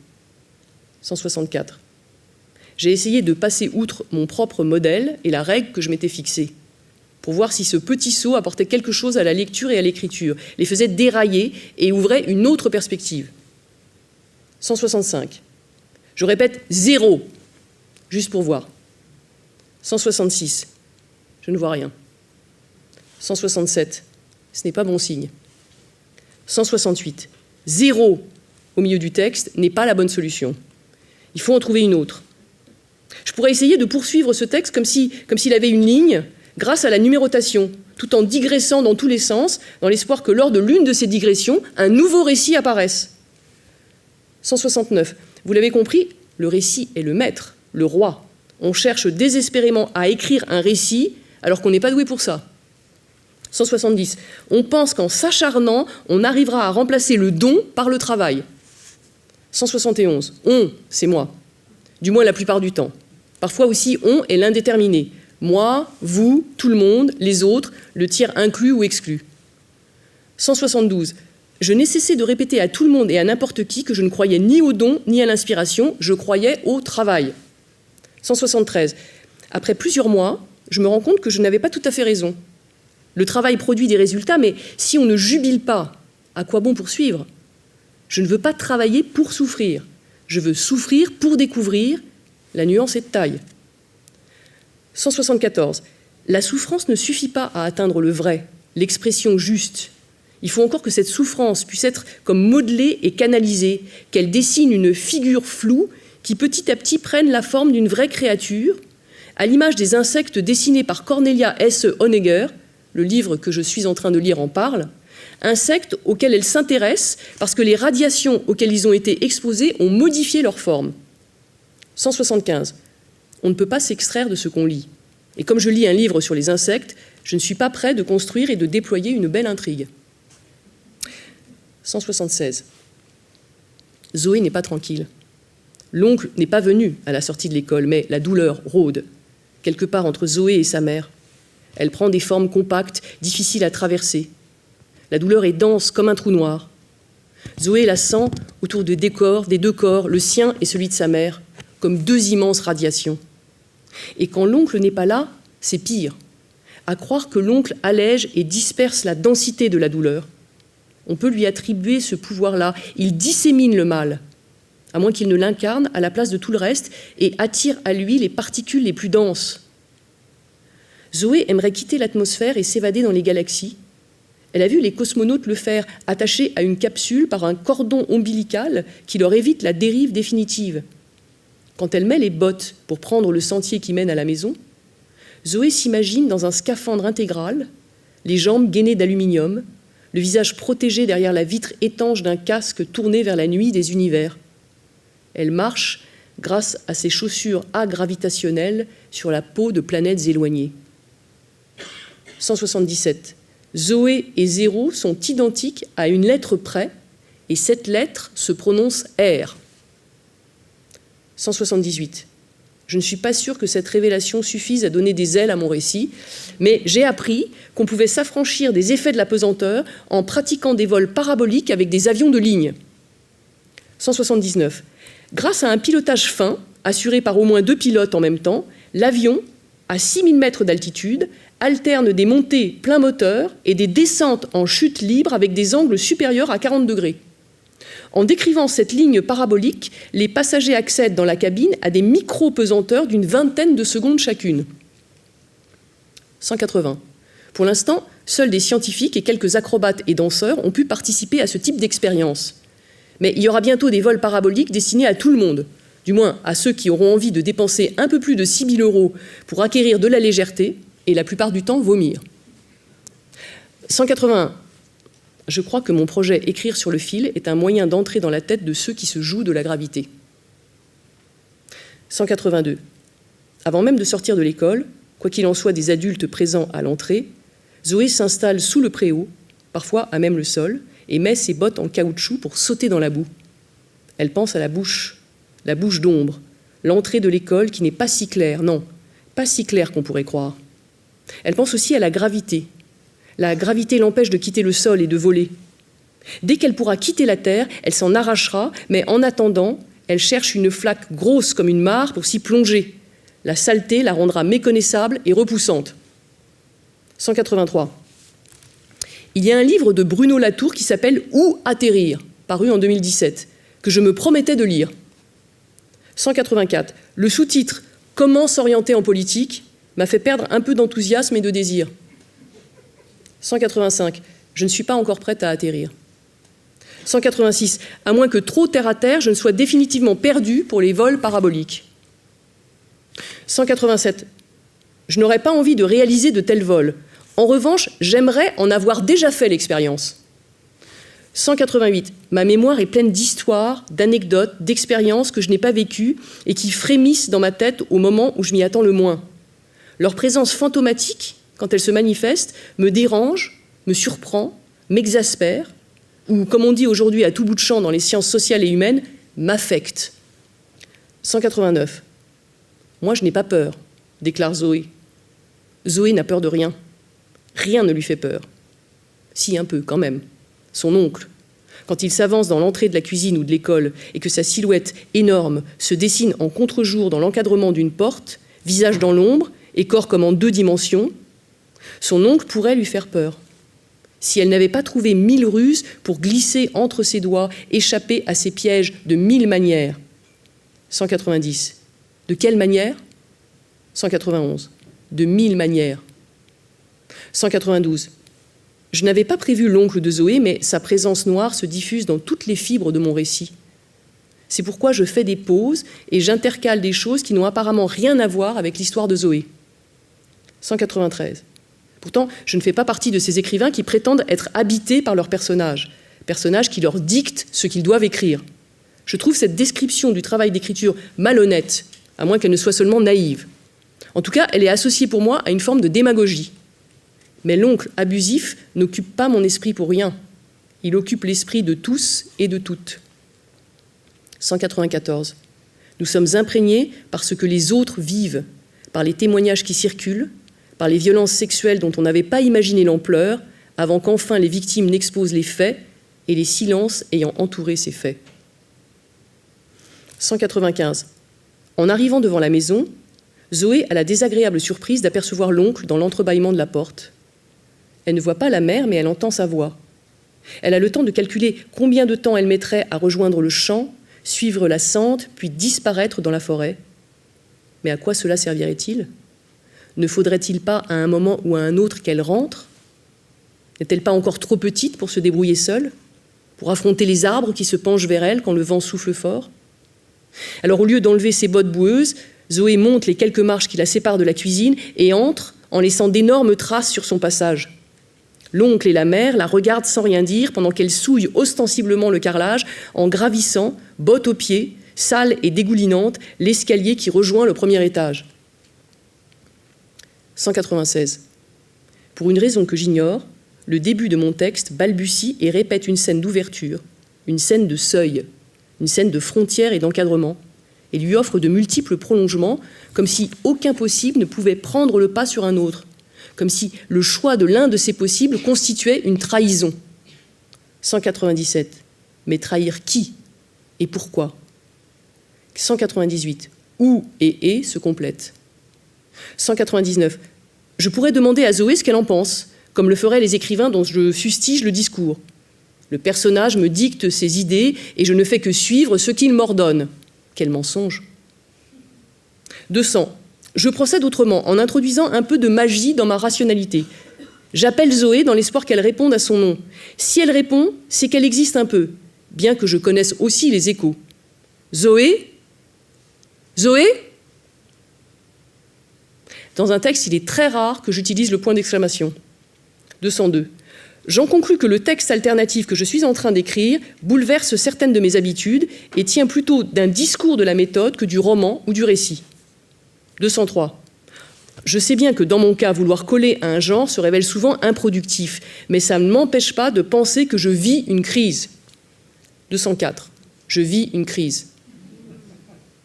164. J'ai essayé de passer outre mon propre modèle et la règle que je m'étais fixée, pour voir si ce petit saut apportait quelque chose à la lecture et à l'écriture, les faisait dérailler et ouvrait une autre perspective. 165. Je répète 0, juste pour voir. 166. Je ne vois rien. 167. Ce n'est pas bon signe. 168. 0 au milieu du texte n'est pas la bonne solution. Il faut en trouver une autre. Je pourrais essayer de poursuivre ce texte comme s'il avait une ligne, grâce à la numérotation, tout en digressant dans tous les sens, dans l'espoir que lors de l'une de ces digressions, un nouveau récit apparaisse. 169. Vous l'avez compris, le récit est le maître, le roi. On cherche désespérément à écrire un récit alors qu'on n'est pas doué pour ça. 170. On pense qu'en s'acharnant, on arrivera à remplacer le don par le travail. 171. On, c'est moi. Du moins la plupart du temps. Parfois aussi, on est l'indéterminé. Moi, vous, tout le monde, les autres, le tiers inclus ou exclu. 172. Je n'ai cessé de répéter à tout le monde et à n'importe qui que je ne croyais ni au don ni à l'inspiration, je croyais au travail. 173. Après plusieurs mois, je me rends compte que je n'avais pas tout à fait raison. Le travail produit des résultats, mais si on ne jubile pas, à quoi bon poursuivre ? Je ne veux pas travailler pour souffrir. Je veux souffrir pour découvrir. La nuance est de taille. 174. La souffrance ne suffit pas à atteindre le vrai, l'expression juste. Il faut encore que cette souffrance puisse être comme modelée et canalisée, qu'elle dessine une figure floue qui petit à petit prenne la forme d'une vraie créature, à l'image des insectes dessinés par Cornelia S. Honegger, le livre que je suis en train de lire en parle, insectes auxquels elle s'intéresse parce que les radiations auxquelles ils ont été exposés ont modifié leur forme. 175. On ne peut pas s'extraire de ce qu'on lit. Et comme je lis un livre sur les insectes, je ne suis pas prêt de construire et de déployer une belle intrigue. 176. Zoé n'est pas tranquille. L'oncle n'est pas venu à la sortie de l'école, mais la douleur rôde, quelque part entre Zoé et sa mère. Elle prend des formes compactes, difficiles à traverser. La douleur est dense comme un trou noir. Zoé la sent autour des deux corps, le sien et celui de sa mère, comme deux immenses radiations. Et quand l'oncle n'est pas là, c'est pire. À croire que l'oncle allège et disperse la densité de la douleur. On peut lui attribuer ce pouvoir-là. Il dissémine le mal, à moins qu'il ne l'incarne à la place de tout le reste et attire à lui les particules les plus denses. Zoé aimerait quitter l'atmosphère et s'évader dans les galaxies. Elle a vu les cosmonautes le faire, attachés à une capsule par un cordon ombilical qui leur évite la dérive définitive. Quand elle met les bottes pour prendre le sentier qui mène à la maison, Zoé s'imagine dans un scaphandre intégral, les jambes gainées d'aluminium, le visage protégé derrière la vitre étanche d'un casque tourné vers la nuit des univers. Elle marche grâce à ses chaussures agravitationnelles sur la peau de planètes éloignées. 177. Zoé et Zéro sont identiques à une lettre près, et cette lettre se prononce R. 178. Je ne suis pas sûre que cette révélation suffise à donner des ailes à mon récit, mais j'ai appris qu'on pouvait s'affranchir des effets de la pesanteur en pratiquant des vols paraboliques avec des avions de ligne. 179. Grâce à un pilotage fin, assuré par au moins 2 pilotes en même temps, l'avion, à 6000 mètres d'altitude, alterne des montées plein moteur et des descentes en chute libre avec des angles supérieurs à 40 degrés. En décrivant cette ligne parabolique, les passagers accèdent dans la cabine à des micro-pesanteurs d'une vingtaine de secondes chacune. 180. Pour l'instant, seuls des scientifiques et quelques acrobates et danseurs ont pu participer à ce type d'expérience. Mais il y aura bientôt des vols paraboliques destinés à tout le monde, du moins à ceux qui auront envie de dépenser un peu plus de 6 000 € pour acquérir de la légèreté et la plupart du temps vomir. 181. Je crois que mon projet Écrire sur le fil est un moyen d'entrer dans la tête de ceux qui se jouent de la gravité. 182. Avant même de sortir de l'école, quoi qu'il en soit des adultes présents à l'entrée, Zoé s'installe sous le préau, parfois à même le sol, et met ses bottes en caoutchouc pour sauter dans la boue. Elle pense à la bouche d'ombre, l'entrée de l'école qui n'est pas si claire, non, pas si claire qu'on pourrait croire. Elle pense aussi à la gravité. La gravité l'empêche de quitter le sol et de voler. Dès qu'elle pourra quitter la terre, elle s'en arrachera, mais en attendant, elle cherche une flaque grosse comme une mare pour s'y plonger. La saleté la rendra méconnaissable et repoussante. 183. Il y a un livre de Bruno Latour qui s'appelle « Où atterrir ?», paru en 2017, que je me promettais de lire. 184. Le sous-titre « Comment s'orienter en politique ?» m'a fait perdre un peu d'enthousiasme et de désir. 185. Je ne suis pas encore prête à atterrir. 186. À moins que trop terre à terre, je ne sois définitivement perdue pour les vols paraboliques. 187. Je n'aurais pas envie de réaliser de tels vols. En revanche, j'aimerais en avoir déjà fait l'expérience. 188. Ma mémoire est pleine d'histoires, d'anecdotes, d'expériences que je n'ai pas vécues et qui frémissent dans ma tête au moment où je m'y attends le moins. Leur présence fantomatique, quand elle se manifeste, me dérange, me surprend, m'exaspère, ou, comme on dit aujourd'hui à tout bout de champ dans les sciences sociales et humaines, m'affecte. 189. Moi, je n'ai pas peur, déclare Zoé. Zoé n'a peur de rien. Rien ne lui fait peur. Si, un peu, quand même. Son oncle. Quand il s'avance dans l'entrée de la cuisine ou de l'école et que sa silhouette énorme se dessine en contre-jour dans l'encadrement d'une porte, visage dans l'ombre et corps comme en 2 dimensions, son oncle pourrait lui faire peur. Si elle n'avait pas trouvé 1000 ruses pour glisser entre ses doigts, échapper à ses pièges de 1000 manières. 190. De quelle manière ? 191. De 1000 manières. 192. Je n'avais pas prévu l'oncle de Zoé, mais sa présence noire se diffuse dans toutes les fibres de mon récit. C'est pourquoi je fais des pauses et j'intercale des choses qui n'ont apparemment rien à voir avec l'histoire de Zoé. 193. Pourtant, je ne fais pas partie de ces écrivains qui prétendent être habités par leurs personnages qui leur dictent ce qu'ils doivent écrire. Je trouve cette description du travail d'écriture malhonnête, à moins qu'elle ne soit seulement naïve. En tout cas, elle est associée pour moi à une forme de démagogie. Mais l'oncle abusif n'occupe pas mon esprit pour rien. Il occupe l'esprit de tous et de toutes. 194. Nous sommes imprégnés par ce que les autres vivent, par les témoignages qui circulent, par les violences sexuelles dont on n'avait pas imaginé l'ampleur, avant qu'enfin les victimes n'exposent les faits et les silences ayant entouré ces faits. 195. En arrivant devant la maison, Zoé a la désagréable surprise d'apercevoir l'oncle dans l'entrebâillement de la porte. Elle ne voit pas la mère, mais elle entend sa voix. Elle a le temps de calculer combien de temps elle mettrait à rejoindre le champ, suivre la sente, puis disparaître dans la forêt. Mais à quoi cela servirait-il ? Ne faudrait-il pas à un moment ou à un autre qu'elle rentre ? N'est-elle pas encore trop petite pour se débrouiller seule ? Pour affronter les arbres qui se penchent vers elle quand le vent souffle fort ? Alors au lieu d'enlever ses bottes boueuses, Zoé monte les quelques marches qui la séparent de la cuisine et entre en laissant d'énormes traces sur son passage. L'oncle et la mère la regardent sans rien dire pendant qu'elle souille ostensiblement le carrelage en gravissant, bottes aux pieds, sale et dégoulinante, l'escalier qui rejoint le premier étage. 196. Pour une raison que j'ignore, le début de mon texte balbutie et répète une scène d'ouverture, une scène de seuil, une scène de frontière et d'encadrement, et lui offre de multiples prolongements, comme si aucun possible ne pouvait prendre le pas sur un autre, comme si le choix de l'un de ces possibles constituait une trahison. 197. Mais trahir qui et pourquoi ? 198. Où et se complètent. 199. Je pourrais demander à Zoé ce qu'elle en pense, comme le feraient les écrivains dont je fustige le discours. Le personnage me dicte ses idées et je ne fais que suivre ce qu'il m'ordonne. Quel mensonge ! 200. Je procède autrement, en introduisant un peu de magie dans ma rationalité. J'appelle Zoé dans l'espoir qu'elle réponde à son nom. Si elle répond, c'est qu'elle existe un peu, bien que je connaisse aussi les échos. Zoé ? Zoé ? Dans un texte, il est très rare que j'utilise le point d'exclamation. 202. J'en conclus que le texte alternatif que je suis en train d'écrire bouleverse certaines de mes habitudes et tient plutôt d'un discours de la méthode que du roman ou du récit. 203. Je sais bien que dans mon cas, vouloir coller à un genre se révèle souvent improductif, mais ça ne m'empêche pas de penser que je vis une crise. 204. Je vis une crise.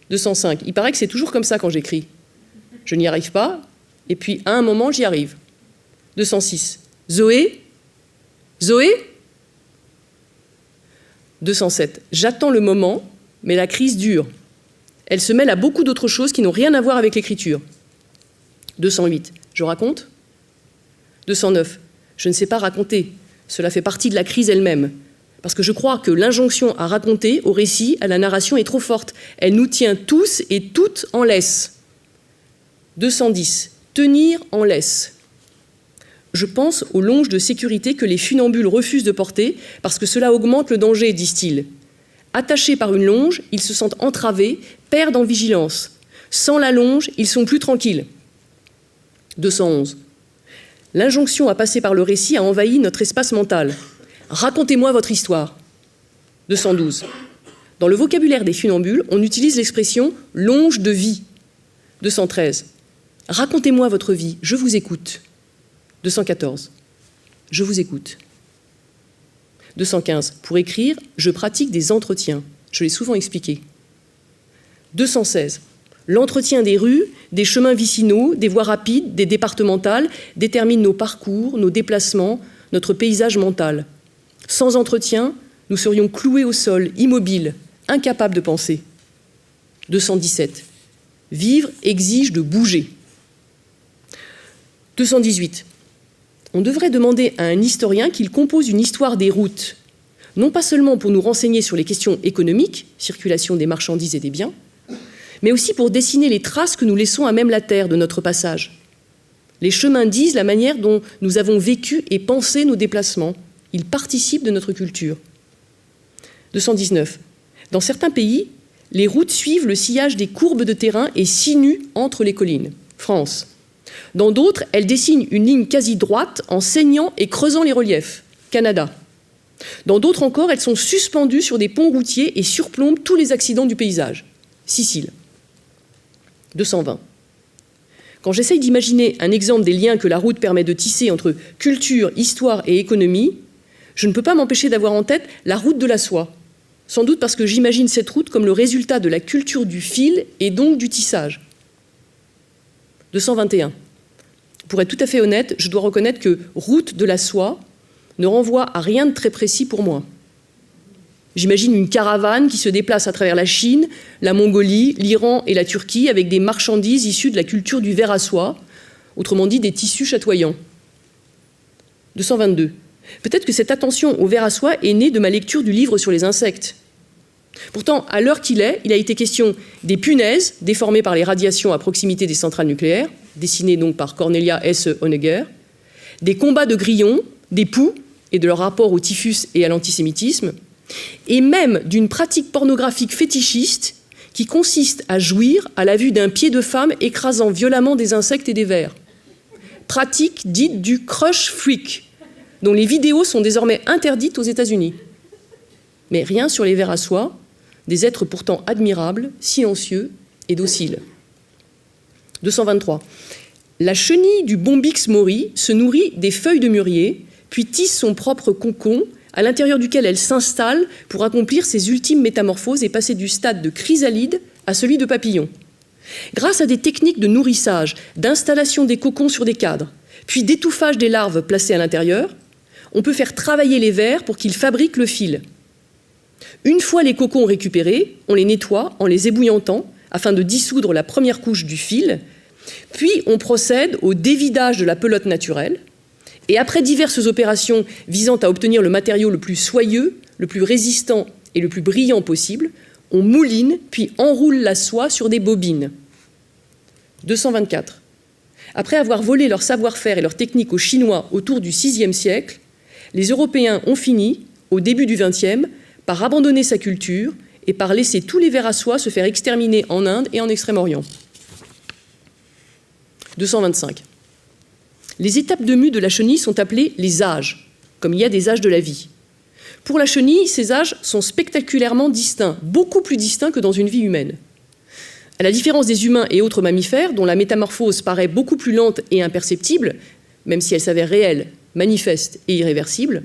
205. Il paraît que c'est toujours comme ça quand j'écris. Je n'y arrive pas, et puis à un moment, j'y arrive. 206. Zoé ? Zoé ? 207. J'attends le moment, mais la crise dure. Elle se mêle à beaucoup d'autres choses qui n'ont rien à voir avec l'écriture. 208. Je raconte ? 209. Je ne sais pas raconter. Cela fait partie de la crise elle-même. Parce que je crois que l'injonction à raconter, au récit, à la narration est trop forte. Elle nous tient tous et toutes en laisse. 210. Tenir en laisse. Je pense aux longes de sécurité que les funambules refusent de porter parce que cela augmente le danger, disent-ils. Attachés par une longe, ils se sentent entravés, perdent en vigilance. Sans la longe, ils sont plus tranquilles. 211. L'injonction à passer par le récit a envahi notre espace mental. Racontez-moi votre histoire. 212. Dans le vocabulaire des funambules, on utilise l'expression « longe de vie ». 213. Racontez-moi votre vie, je vous écoute. 214. Je vous écoute. 215. Pour écrire, je pratique des entretiens. Je l'ai souvent expliqué. 216. L'entretien des rues, des chemins vicinaux, des voies rapides, des départementales détermine nos parcours, nos déplacements, notre paysage mental. Sans entretien, nous serions cloués au sol, immobiles, incapables de penser. 217. Vivre exige de bouger. 218. On devrait demander à un historien qu'il compose une histoire des routes, non pas seulement pour nous renseigner sur les questions économiques, circulation des marchandises et des biens, mais aussi pour dessiner les traces que nous laissons à même la terre de notre passage. Les chemins disent la manière dont nous avons vécu et pensé nos déplacements. Ils participent de notre culture. 219. Dans certains pays, les routes suivent le sillage des courbes de terrain et sinuent entre les collines. France. Dans d'autres, elles dessinent une ligne quasi droite en saignant et creusant les reliefs. Canada. Dans d'autres encore, elles sont suspendues sur des ponts routiers et surplombent tous les accidents du paysage. Sicile. 220. Quand j'essaye d'imaginer un exemple des liens que la route permet de tisser entre culture, histoire et économie, je ne peux pas m'empêcher d'avoir en tête la route de la soie. Sans doute parce que j'imagine cette route comme le résultat de la culture du fil et donc du tissage. 221. Pour être tout à fait honnête, je dois reconnaître que route de la soie ne renvoie à rien de très précis pour moi. J'imagine une caravane qui se déplace à travers la Chine, la Mongolie, l'Iran et la Turquie avec des marchandises issues de la culture du ver à soie, autrement dit des tissus chatoyants. 222. Peut-être que cette attention au ver à soie est née de ma lecture du livre sur les insectes. Pourtant, à l'heure qu'il est, il a été question des punaises déformées par les radiations à proximité des centrales nucléaires, dessinées donc par Cornelia S. Honegger, des combats de grillons, des poux et de leur rapport au typhus et à l'antisémitisme, et même d'une pratique pornographique fétichiste qui consiste à jouir à la vue d'un pied de femme écrasant violemment des insectes et des vers. Pratique dite du crush freak, dont les vidéos sont désormais interdites aux États-Unis. Mais rien sur les vers à soie, des êtres pourtant admirables, silencieux et dociles. 223. La chenille du Bombyx mori se nourrit des feuilles de mûrier, puis tisse son propre cocon, à l'intérieur duquel elle s'installe pour accomplir ses ultimes métamorphoses et passer du stade de chrysalide à celui de papillon. Grâce à des techniques de nourrissage, d'installation des cocons sur des cadres, puis d'étouffage des larves placées à l'intérieur, on peut faire travailler les vers pour qu'ils fabriquent le fil. Une fois les cocons récupérés, on les nettoie en les ébouillantant afin de dissoudre la première couche du fil, puis on procède au dévidage de la pelote naturelle, et après diverses opérations visant à obtenir le matériau le plus soyeux, le plus résistant et le plus brillant possible, on mouline puis enroule la soie sur des bobines. 224. Après avoir volé leur savoir-faire et leur technique aux Chinois autour du VIe siècle, les Européens ont fini, au début du XXe, par abandonner sa culture et par laisser tous les vers à soie se faire exterminer en Inde et en Extrême-Orient. 225. Les étapes de mue de la chenille sont appelées les âges, comme il y a des âges de la vie. Pour la chenille, ces âges sont spectaculairement distincts, beaucoup plus distincts que dans une vie humaine. À la différence des humains et autres mammifères, dont la métamorphose paraît beaucoup plus lente et imperceptible, même si elle s'avère réelle, manifeste et irréversible,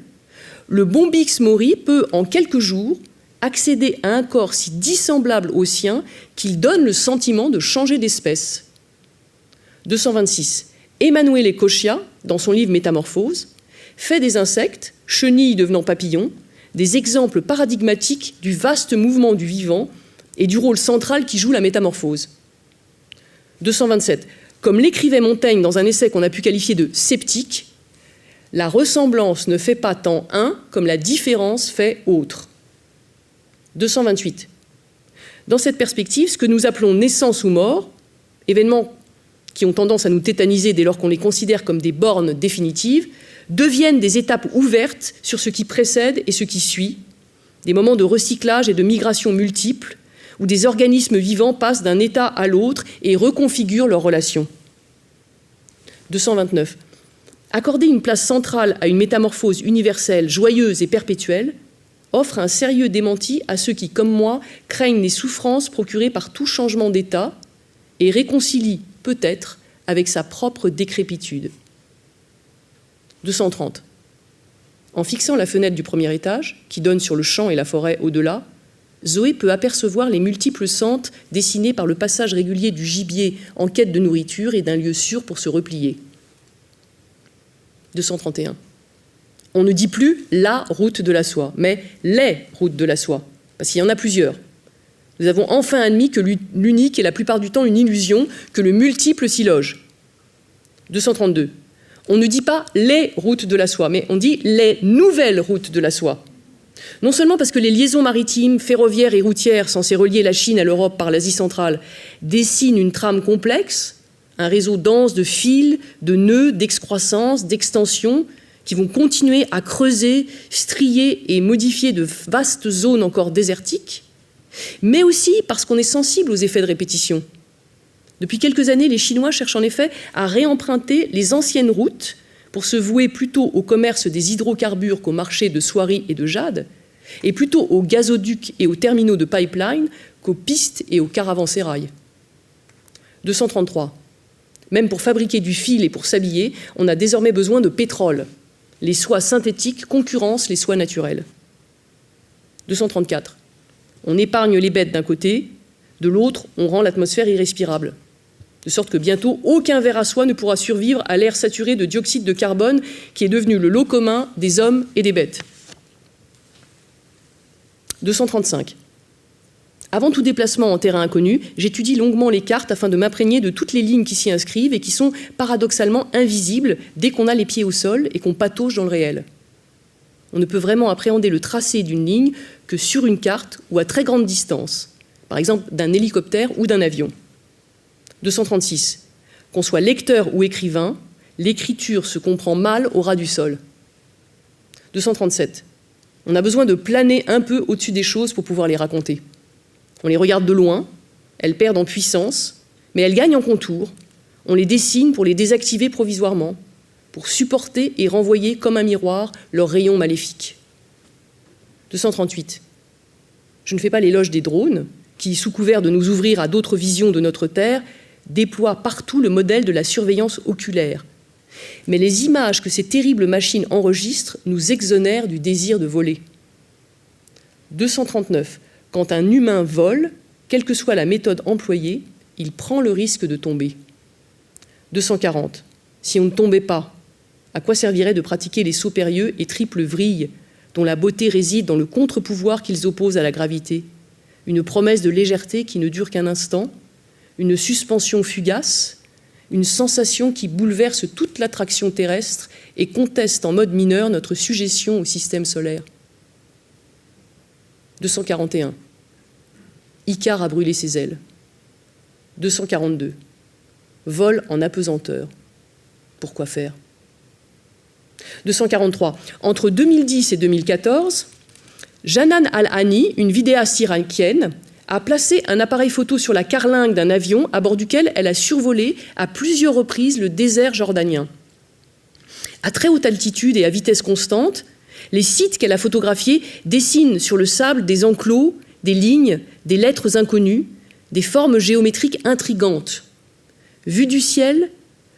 le Bombyx mori peut, en quelques jours, accéder à un corps si dissemblable au sien qu'il donne le sentiment de changer d'espèce. 226. Emanuele Coccia, dans son livre Métamorphose, fait des insectes, chenilles devenant papillons, des exemples paradigmatiques du vaste mouvement du vivant et du rôle central qui joue la métamorphose. 227. Comme l'écrivait Montaigne dans un essai qu'on a pu qualifier de sceptique, la ressemblance ne fait pas tant un comme la différence fait autre. 228. Dans cette perspective, ce que nous appelons naissance ou mort, événements qui ont tendance à nous tétaniser dès lors qu'on les considère comme des bornes définitives, deviennent des étapes ouvertes sur ce qui précède et ce qui suit, des moments de recyclage et de migration multiples, où des organismes vivants passent d'un état à l'autre et reconfigurent leurs relations. 229. Accorder une place centrale à une métamorphose universelle, joyeuse et perpétuelle, offre un sérieux démenti à ceux qui, comme moi, craignent les souffrances procurées par tout changement d'état et réconcilient peut-être avec sa propre décrépitude. 230. En fixant la fenêtre du premier étage, qui donne sur le champ et la forêt au-delà, Zoé peut apercevoir les multiples sentes dessinées par le passage régulier du gibier en quête de nourriture et d'un lieu sûr pour se replier. 231. On ne dit plus la route de la soie, mais les routes de la soie, parce qu'il y en a plusieurs. Nous avons enfin admis que l'unique est la plupart du temps une illusion, que le multiple s'y loge. 232. On ne dit pas les routes de la soie, mais on dit les nouvelles routes de la soie. Non seulement parce que les liaisons maritimes, ferroviaires et routières censées relier la Chine à l'Europe par l'Asie centrale dessinent une trame complexe, un réseau dense de fils, de nœuds, d'excroissance, d'extension, qui vont continuer à creuser, strier et modifier de vastes zones encore désertiques, mais aussi parce qu'on est sensible aux effets de répétition. Depuis quelques années, les Chinois cherchent en effet à réemprunter les anciennes routes pour se vouer plutôt au commerce des hydrocarbures qu'au marché de soieries et de jade, et plutôt aux gazoducs et aux terminaux de pipeline qu'aux pistes et aux caravansérails. 233. Même pour fabriquer du fil et pour s'habiller, on a désormais besoin de pétrole. Les soies synthétiques concurrencent les soies naturelles. 234. On épargne les bêtes d'un côté, de l'autre, on rend l'atmosphère irrespirable. De sorte que bientôt, aucun ver à soie ne pourra survivre à l'air saturé de dioxyde de carbone qui est devenu le lot commun des hommes et des bêtes. 235. Avant tout déplacement en terrain inconnu, j'étudie longuement les cartes afin de m'imprégner de toutes les lignes qui s'y inscrivent et qui sont paradoxalement invisibles dès qu'on a les pieds au sol et qu'on patauge dans le réel. On ne peut vraiment appréhender le tracé d'une ligne que sur une carte ou à très grande distance, par exemple d'un hélicoptère ou d'un avion. 236. Qu'on soit lecteur ou écrivain, l'écriture se comprend mal au ras du sol. 237. On a besoin de planer un peu au-dessus des choses pour pouvoir les raconter. On les regarde de loin, elles perdent en puissance, mais elles gagnent en contour. On les dessine pour les désactiver provisoirement, pour supporter et renvoyer comme un miroir leurs rayons maléfiques. 238. Je ne fais pas l'éloge des drones, qui, sous couvert de nous ouvrir à d'autres visions de notre Terre, déploient partout le modèle de la surveillance oculaire. Mais les images que ces terribles machines enregistrent nous exonèrent du désir de voler. 239. Quand un humain vole, quelle que soit la méthode employée, il prend le risque de tomber. 240. Si on ne tombait pas, à quoi servirait de pratiquer les sauts périlleux et triples vrilles, dont la beauté réside dans le contre-pouvoir qu'ils opposent à la gravité, une promesse de légèreté qui ne dure qu'un instant, une suspension fugace, une sensation qui bouleverse toute l'attraction terrestre et conteste en mode mineur notre sujétion au système solaire. 241. Icare a brûlé ses ailes. 242. Vol en apesanteur. Pourquoi faire ? 243. Entre 2010 et 2014, Janan Al-Hani, une vidéaste irakienne, a placé un appareil photo sur la carlingue d'un avion à bord duquel elle a survolé à plusieurs reprises le désert jordanien. À très haute altitude et à vitesse constante, les sites qu'elle a photographiés dessinent sur le sable des enclos, des lignes, des lettres inconnues, des formes géométriques intrigantes. Vu du ciel,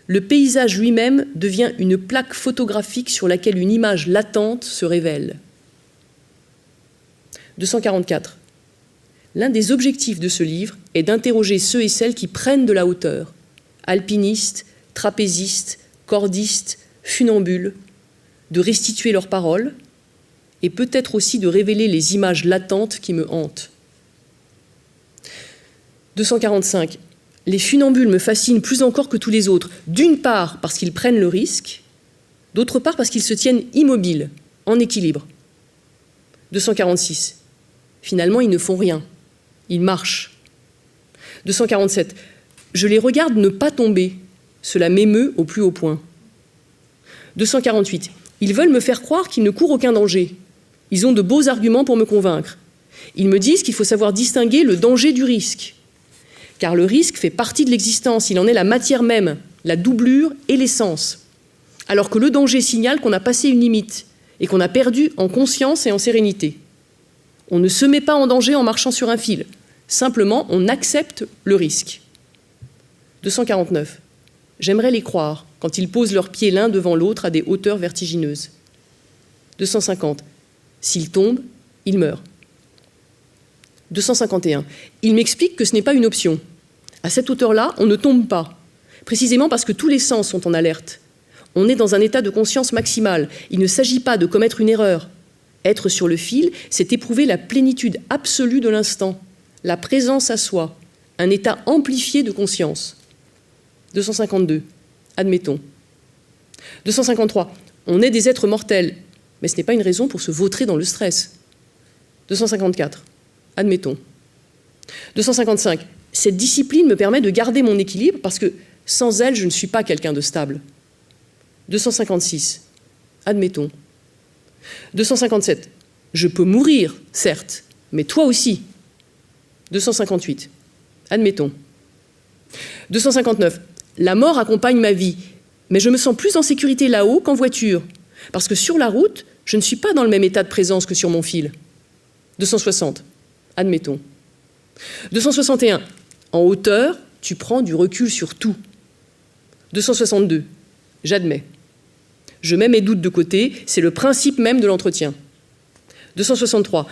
le paysage lui-même devient une plaque photographique sur laquelle une image latente se révèle. 244. L'un des objectifs de ce livre est d'interroger ceux et celles qui prennent de la hauteur, alpinistes, trapézistes, cordistes, funambules, de restituer leurs paroles et peut-être aussi de révéler les images latentes qui me hantent. 245. Les funambules me fascinent plus encore que tous les autres, d'une part parce qu'ils prennent le risque, d'autre part parce qu'ils se tiennent immobiles, en équilibre. 246. Finalement, ils ne font rien, ils marchent. 247. Je les regarde ne pas tomber, cela m'émeut au plus haut point. 248. Ils veulent me faire croire qu'ils ne courent aucun danger. Ils ont de beaux arguments pour me convaincre. Ils me disent qu'il faut savoir distinguer le danger du risque. Car le risque fait partie de l'existence, il en est la matière même, la doublure et l'essence. Alors que le danger signale qu'on a passé une limite et qu'on a perdu en conscience et en sérénité. On ne se met pas en danger en marchant sur un fil. Simplement, on accepte le risque. 249. J'aimerais les croire quand ils posent leurs pieds l'un devant l'autre à des hauteurs vertigineuses. 250. S'ils tombent, ils meurent. 251. Ils m'expliquent que ce n'est pas une option. À cette hauteur-là, on ne tombe pas, précisément parce que tous les sens sont en alerte. On est dans un état de conscience maximale. Il ne s'agit pas de commettre une erreur. Être sur le fil, c'est éprouver la plénitude absolue de l'instant, la présence à soi, un état amplifié de conscience. 252. Admettons. 253. On est des êtres mortels, mais ce n'est pas une raison pour se vautrer dans le stress. 254. Admettons. 255. Cette discipline me permet de garder mon équilibre parce que Sans elle, je ne suis pas quelqu'un de stable. 256. Admettons. 257. Je peux mourir, certes, mais toi aussi. 258. Admettons. 259. La mort accompagne ma vie, mais je me sens plus en sécurité là-haut qu'en voiture, parce que sur la route, je ne suis pas dans le même état de présence que sur mon fil. 260. Admettons. 261. En hauteur, tu prends du recul sur tout. 262. J'admets. Je mets mes doutes de côté, c'est le principe même de l'entretien. 263.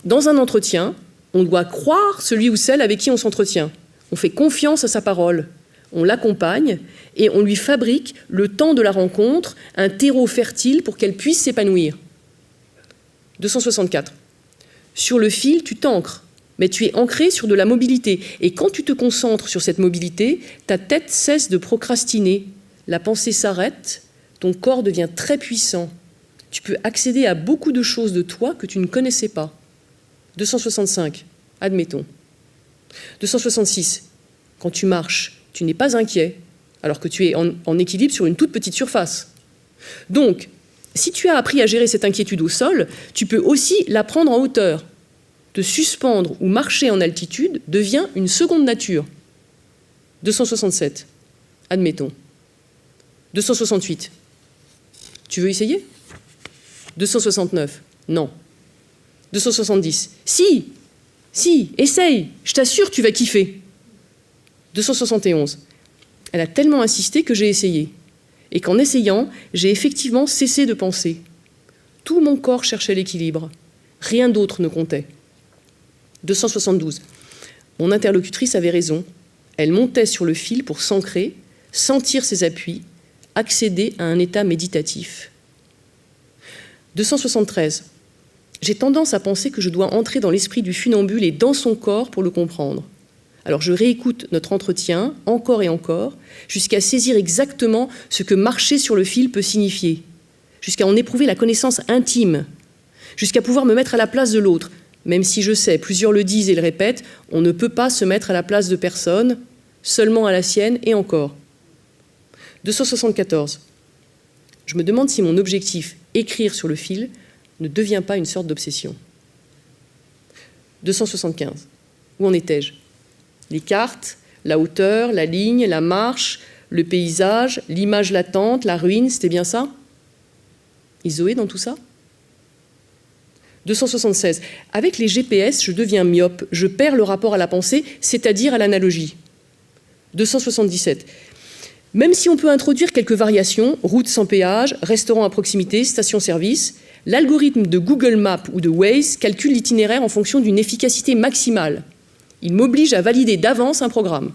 Dans un entretien, on doit croire celui ou celle avec qui on s'entretient. On fait confiance à sa parole, on l'accompagne et on lui fabrique, le temps de la rencontre, un terreau fertile pour qu'elle puisse s'épanouir. 264. Sur le fil, tu t'ancres, mais tu es ancré sur de la mobilité. Et quand tu te concentres sur cette mobilité, ta tête cesse de procrastiner. La pensée s'arrête, ton corps devient très puissant. Tu peux accéder à beaucoup de choses de toi que tu ne connaissais pas. 265, admettons. 266, quand tu marches, tu n'es pas inquiet, alors que tu es en équilibre sur une toute petite surface. Donc, si tu as appris à gérer cette inquiétude au sol, tu peux aussi l'apprendre en hauteur. Te suspendre ou marcher en altitude devient une seconde nature. 267, admettons. 268, tu veux essayer ? 269, non. 270, si, essaye, je t'assure, tu vas kiffer. 271, elle a tellement insisté que j'ai essayé. Et qu'en essayant, j'ai effectivement cessé de penser. Tout mon corps cherchait l'équilibre. Rien d'autre ne comptait. 272, mon interlocutrice avait raison. Elle montait sur le fil pour s'ancrer, sentir ses appuis, accéder à un état méditatif. 273. J'ai tendance à penser que je dois entrer dans l'esprit du funambule et dans son corps pour le comprendre. Alors je réécoute notre entretien, encore et encore, jusqu'à saisir exactement ce que marcher sur le fil peut signifier, jusqu'à en éprouver la connaissance intime, jusqu'à pouvoir me mettre à la place de l'autre, même si je sais, plusieurs le disent et le répètent, on ne peut pas se mettre à la place de personne, seulement à la sienne et encore. 274. Je me demande si mon objectif, écrire sur le fil, ne devient pas une sorte d'obsession. 275. Où en étais-je ? Les cartes, la hauteur, la ligne, la marche, le paysage, l'image latente, la ruine, c'était bien ça ? Et Zoé dans tout ça ? 276. Avec les GPS, je deviens myope, je perds le rapport à la pensée, c'est-à-dire à l'analogie. 277. Même si on peut introduire quelques variations, route sans péage, restaurant à proximité, station-service, l'algorithme de Google Maps ou de Waze calcule l'itinéraire en fonction d'une efficacité maximale. Il m'oblige à valider d'avance un programme.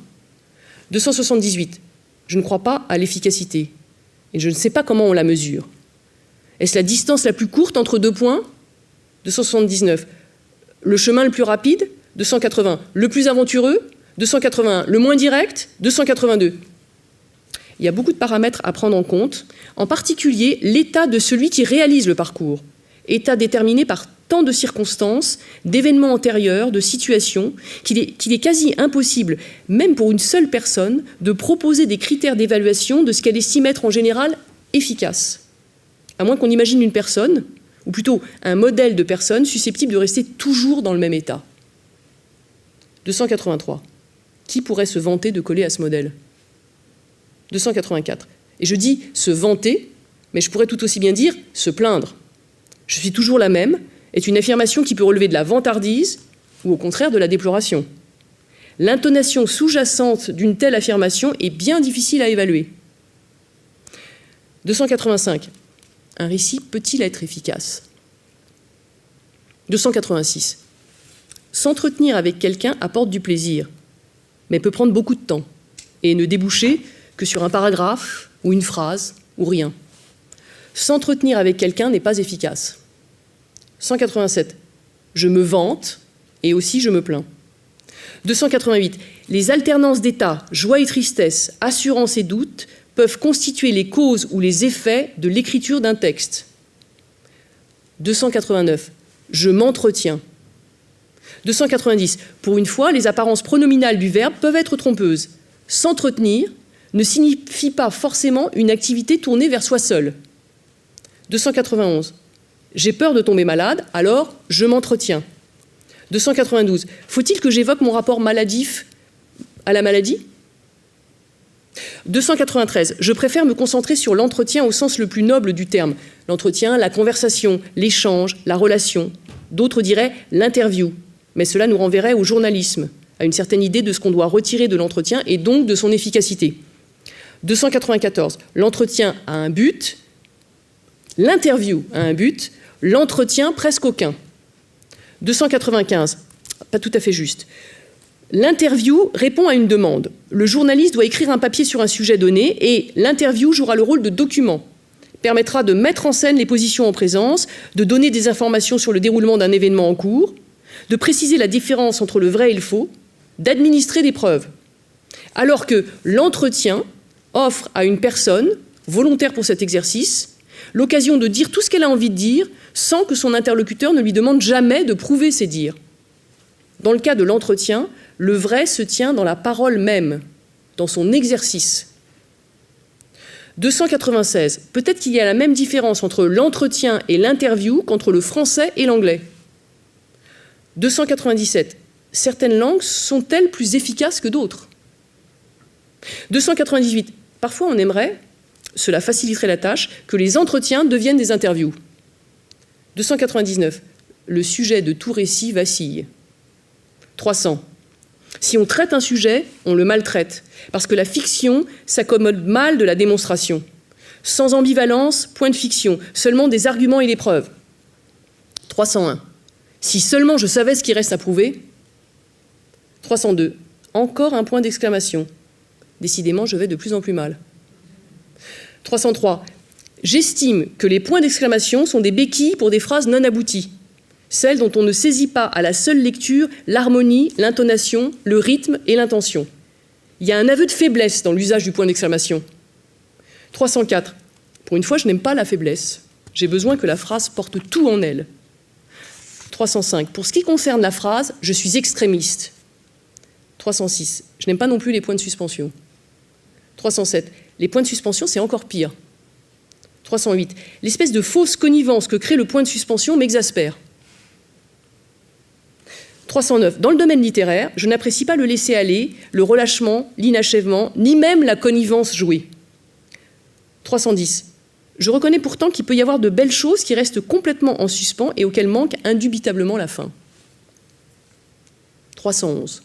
278. Je ne crois pas à l'efficacité. Et je ne sais pas comment on la mesure. Est-ce la distance la plus courte entre deux points ? 279. Le chemin le plus rapide ? 280. Le plus aventureux ? 281. Le moins direct ? 282. Il y a beaucoup de paramètres à prendre en compte, en particulier l'état de celui qui réalise le parcours, état déterminé par tant de circonstances, d'événements antérieurs, de situations, qu'il est quasi impossible, même pour une seule personne, de proposer des critères d'évaluation de ce qu'elle estime être en général efficace. À moins qu'on imagine une personne, ou plutôt un modèle de personne susceptible de rester toujours dans le même état. 283. Qui pourrait se vanter de coller à ce modèle ? 284. Et je dis se vanter, mais je pourrais tout aussi bien dire se plaindre. Je suis toujours la même est une affirmation qui peut relever de la vantardise ou au contraire de la déploration. L'intonation sous-jacente d'une telle affirmation est bien difficile à évaluer. 285. Un récit peut-il être efficace ? 286. S'entretenir avec quelqu'un apporte du plaisir, mais peut prendre beaucoup de temps et ne déboucher que sur un paragraphe ou une phrase ou rien. S'entretenir avec quelqu'un n'est pas efficace. 187. Je me vante et aussi je me plains. 288. Les alternances d'état, joie et tristesse, assurance et doute peuvent constituer les causes ou les effets de l'écriture d'un texte. 289. Je m'entretiens. 290. Pour une fois, les apparences pronominales du verbe peuvent être trompeuses. S'entretenir ne signifie pas forcément une activité tournée vers soi seul. 291. J'ai peur de tomber malade, alors je m'entretiens. 292. Faut-il que j'évoque mon rapport maladif à la maladie ? 293. Je préfère me concentrer sur l'entretien au sens le plus noble du terme. L'entretien, la conversation, l'échange, la relation. D'autres diraient l'interview. Mais cela nous renverrait au journalisme, à une certaine idée de ce qu'on doit retirer de l'entretien et donc de son efficacité. 294. L'entretien a un but, l'interview a un but, l'entretien presque aucun. 295. Pas tout à fait juste. L'interview répond à une demande. Le journaliste doit écrire un papier sur un sujet donné et l'interview jouera le rôle de document. Permettra de mettre en scène les positions en présence, de donner des informations sur le déroulement d'un événement en cours, de préciser la différence entre le vrai et le faux, d'administrer des preuves. Alors que l'entretien offre à une personne, volontaire pour cet exercice, l'occasion de dire tout ce qu'elle a envie de dire sans que son interlocuteur ne lui demande jamais de prouver ses dires. Dans le cas de l'entretien, le vrai se tient dans la parole même, dans son exercice. 296. Peut-être qu'il y a la même différence entre l'entretien et l'interview qu'entre le français et l'anglais. 297. Certaines langues sont-elles plus efficaces que d'autres ? 298. Parfois on aimerait, cela faciliterait la tâche, que les entretiens deviennent des interviews. 299. Le sujet de tout récit vacille. 300. Si on traite un sujet, on le maltraite, parce que la fiction s'accommode mal de la démonstration. Sans ambivalence, point de fiction, seulement des arguments et des preuves. 301. Si seulement je savais ce qui reste à prouver. 302. Encore un point d'exclamation. Décidément, je vais de plus en plus mal. 303. J'estime que les points d'exclamation sont des béquilles pour des phrases non abouties. Celles dont on ne saisit pas à la seule lecture l'harmonie, l'intonation, le rythme et l'intention. Il y a un aveu de faiblesse dans l'usage du point d'exclamation. 304. Pour une fois, je n'aime pas la faiblesse. J'ai besoin que la phrase porte tout en elle. 305. Pour ce qui concerne la phrase, je suis extrémiste. 306. Je n'aime pas non plus les points de suspension. 307. Les points de suspension, c'est encore pire. 308. L'espèce de fausse connivence que crée le point de suspension m'exaspère. 309. Dans le domaine littéraire, je n'apprécie pas le laisser-aller, le relâchement, l'inachèvement, ni même la connivence jouée. 310. Je reconnais pourtant qu'il peut y avoir de belles choses qui restent complètement en suspens et auxquelles manque indubitablement la fin. 311.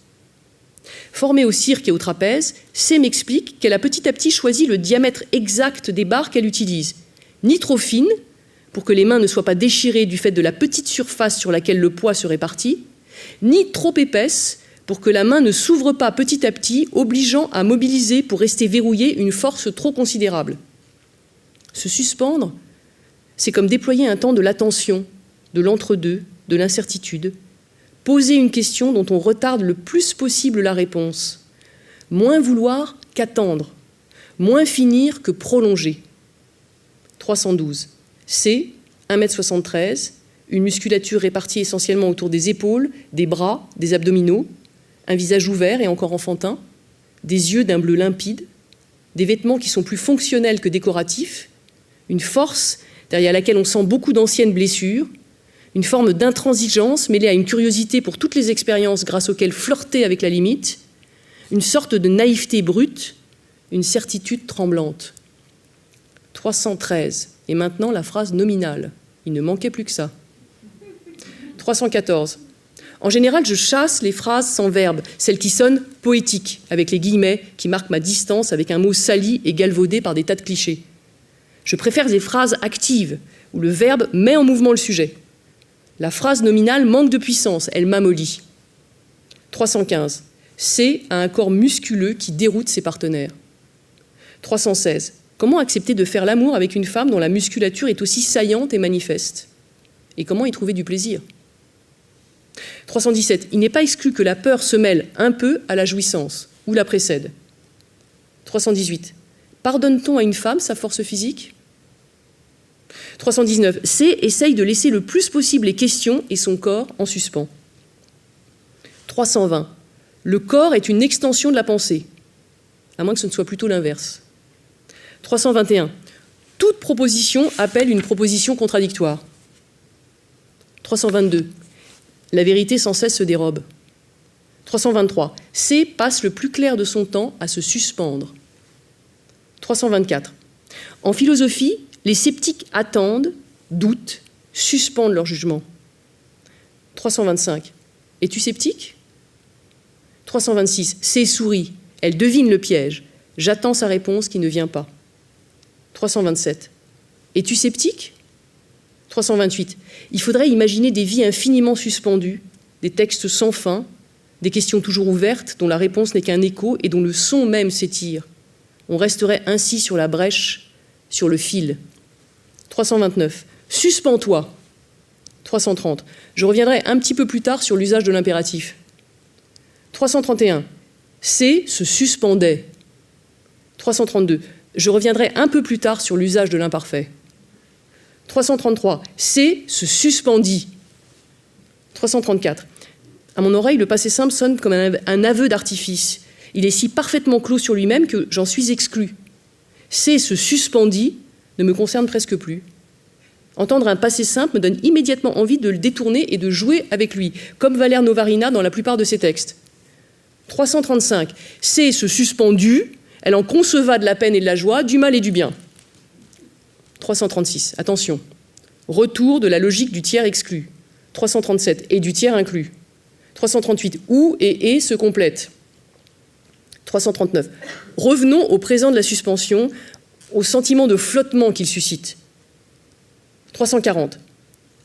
Formée au cirque et au trapèze, C m'explique qu'elle a petit à petit choisi le diamètre exact des barres qu'elle utilise. Ni trop fine, pour que les mains ne soient pas déchirées du fait de la petite surface sur laquelle le poids se répartit, ni trop épaisse, pour que la main ne s'ouvre pas petit à petit, obligeant à mobiliser pour rester verrouillée une force trop considérable. Se suspendre, c'est comme déployer un temps de l'attention, de l'entre-deux, de l'incertitude. Poser une question dont on retarde le plus possible la réponse. Moins vouloir qu'attendre. Moins finir que prolonger. 312. C, 1,73 m, une musculature répartie essentiellement autour des épaules, des bras, des abdominaux, un visage ouvert et encore enfantin, des yeux d'un bleu limpide, des vêtements qui sont plus fonctionnels que décoratifs, une force derrière laquelle on sent beaucoup d'anciennes blessures, une forme d'intransigeance mêlée à une curiosité pour toutes les expériences grâce auxquelles flirter avec la limite, une sorte de naïveté brute, une certitude tremblante. 313. Et maintenant la phrase nominale. Il ne manquait plus que ça. 314. En général, je chasse les phrases sans verbe, celles qui sonnent poétiques, avec les guillemets qui marquent ma distance avec un mot sali et galvaudé par des tas de clichés. Je préfère les phrases actives, où le verbe met en mouvement le sujet. La phrase nominale manque de puissance, elle m'amollit. 315. C a un corps musculeux qui déroute ses partenaires. 316. Comment accepter de faire l'amour avec une femme dont la musculature est aussi saillante et manifeste ? Et comment y trouver du plaisir ? 317. Il n'est pas exclu que la peur se mêle un peu à la jouissance, ou la précède. 318. Pardonne-t-on à une femme sa force physique ? 319. C essaye de laisser le plus possible les questions et son corps en suspens. 320. Le corps est une extension de la pensée. à moins que ce ne soit plutôt l'inverse. 321. Toute proposition appelle une proposition contradictoire. 322. La vérité sans cesse se dérobe. 323. C passe le plus clair de son temps à se suspendre. 324. En philosophie, les sceptiques attendent, doutent, suspendent leur jugement. 325. Es-tu sceptique ? 326. C sourit, elle devine le piège. J'attends sa réponse qui ne vient pas. 327. Es-tu sceptique ? 328. Il faudrait imaginer des vies infiniment suspendues, des textes sans fin, des questions toujours ouvertes dont la réponse n'est qu'un écho et dont le son même s'étire. On resterait ainsi sur la brèche, sur le fil. 329. Suspends-toi. 330. Je reviendrai un petit peu plus tard sur l'usage de l'impératif. 331. C se suspendait. 332. Je reviendrai un peu plus tard sur l'usage de l'imparfait. 333. C se suspendit. 334. À mon oreille, le passé simple sonne comme un aveu d'artifice. Il est si parfaitement clos sur lui-même que j'en suis exclu. C se suspendit ne me concerne presque plus. Entendre un passé simple me donne immédiatement envie de le détourner et de jouer avec lui, comme Valère Novarina dans la plupart de ses textes. 335. C se suspendut, elle en conceva de la peine et de la joie, du mal et du bien. 336. Attention. Retour de la logique du tiers exclu. 337. Et du tiers inclus. 338. Ou et se complètent. 339. Revenons au présent de la suspension, au sentiment de flottement qu'il suscite. 340.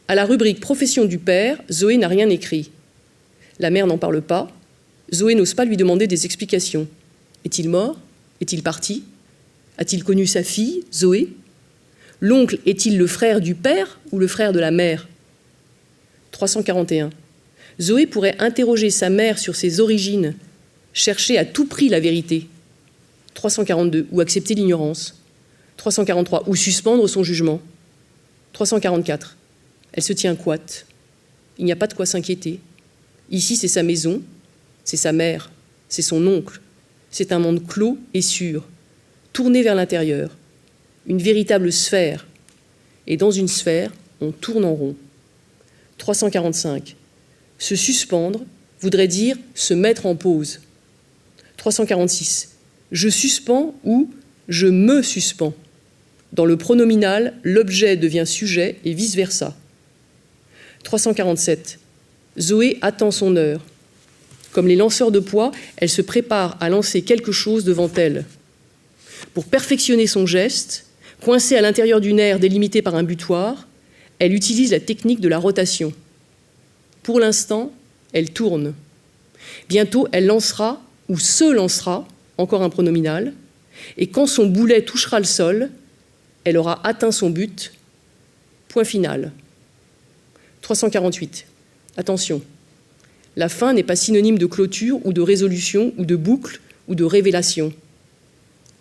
À la rubrique profession du père, Zoé n'a rien écrit. La mère n'en parle pas. Zoé n'ose pas lui demander des explications. Est-il mort ? Est-il parti ? A-t-il connu sa fille, Zoé ? L'oncle est-il le frère du père ou le frère de la mère ? 341. Zoé pourrait interroger sa mère sur ses origines, chercher à tout prix la vérité. 342. Ou accepter l'ignorance. 343. Ou suspendre son jugement. 344. Elle se tient coite. Il n'y a pas de quoi s'inquiéter. Ici, c'est sa maison, c'est sa mère, c'est son oncle. C'est un monde clos et sûr, tourné vers l'intérieur. Une véritable sphère. Et dans une sphère, on tourne en rond. 345. Se suspendre voudrait dire se mettre en pause. 346. Je suspends ou je me suspends. Dans le pronominal, l'objet devient sujet et vice-versa. 347. Zoé attend son heure. Comme les lanceurs de poids, elle se prépare à lancer quelque chose devant elle. Pour perfectionner son geste, coincée à l'intérieur d'une aire délimitée par un butoir, elle utilise la technique de la rotation. Pour l'instant, elle tourne. Bientôt, elle lancera ou se lancera, encore un pronominal, et quand son boulet touchera le sol, elle aura atteint son but. Point final. 348. Attention, la fin n'est pas synonyme de clôture ou de résolution ou de boucle ou de révélation.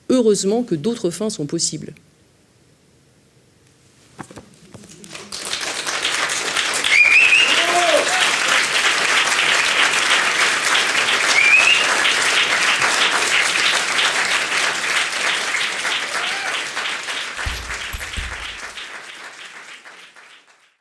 Heureusement que d'autres fins sont possibles.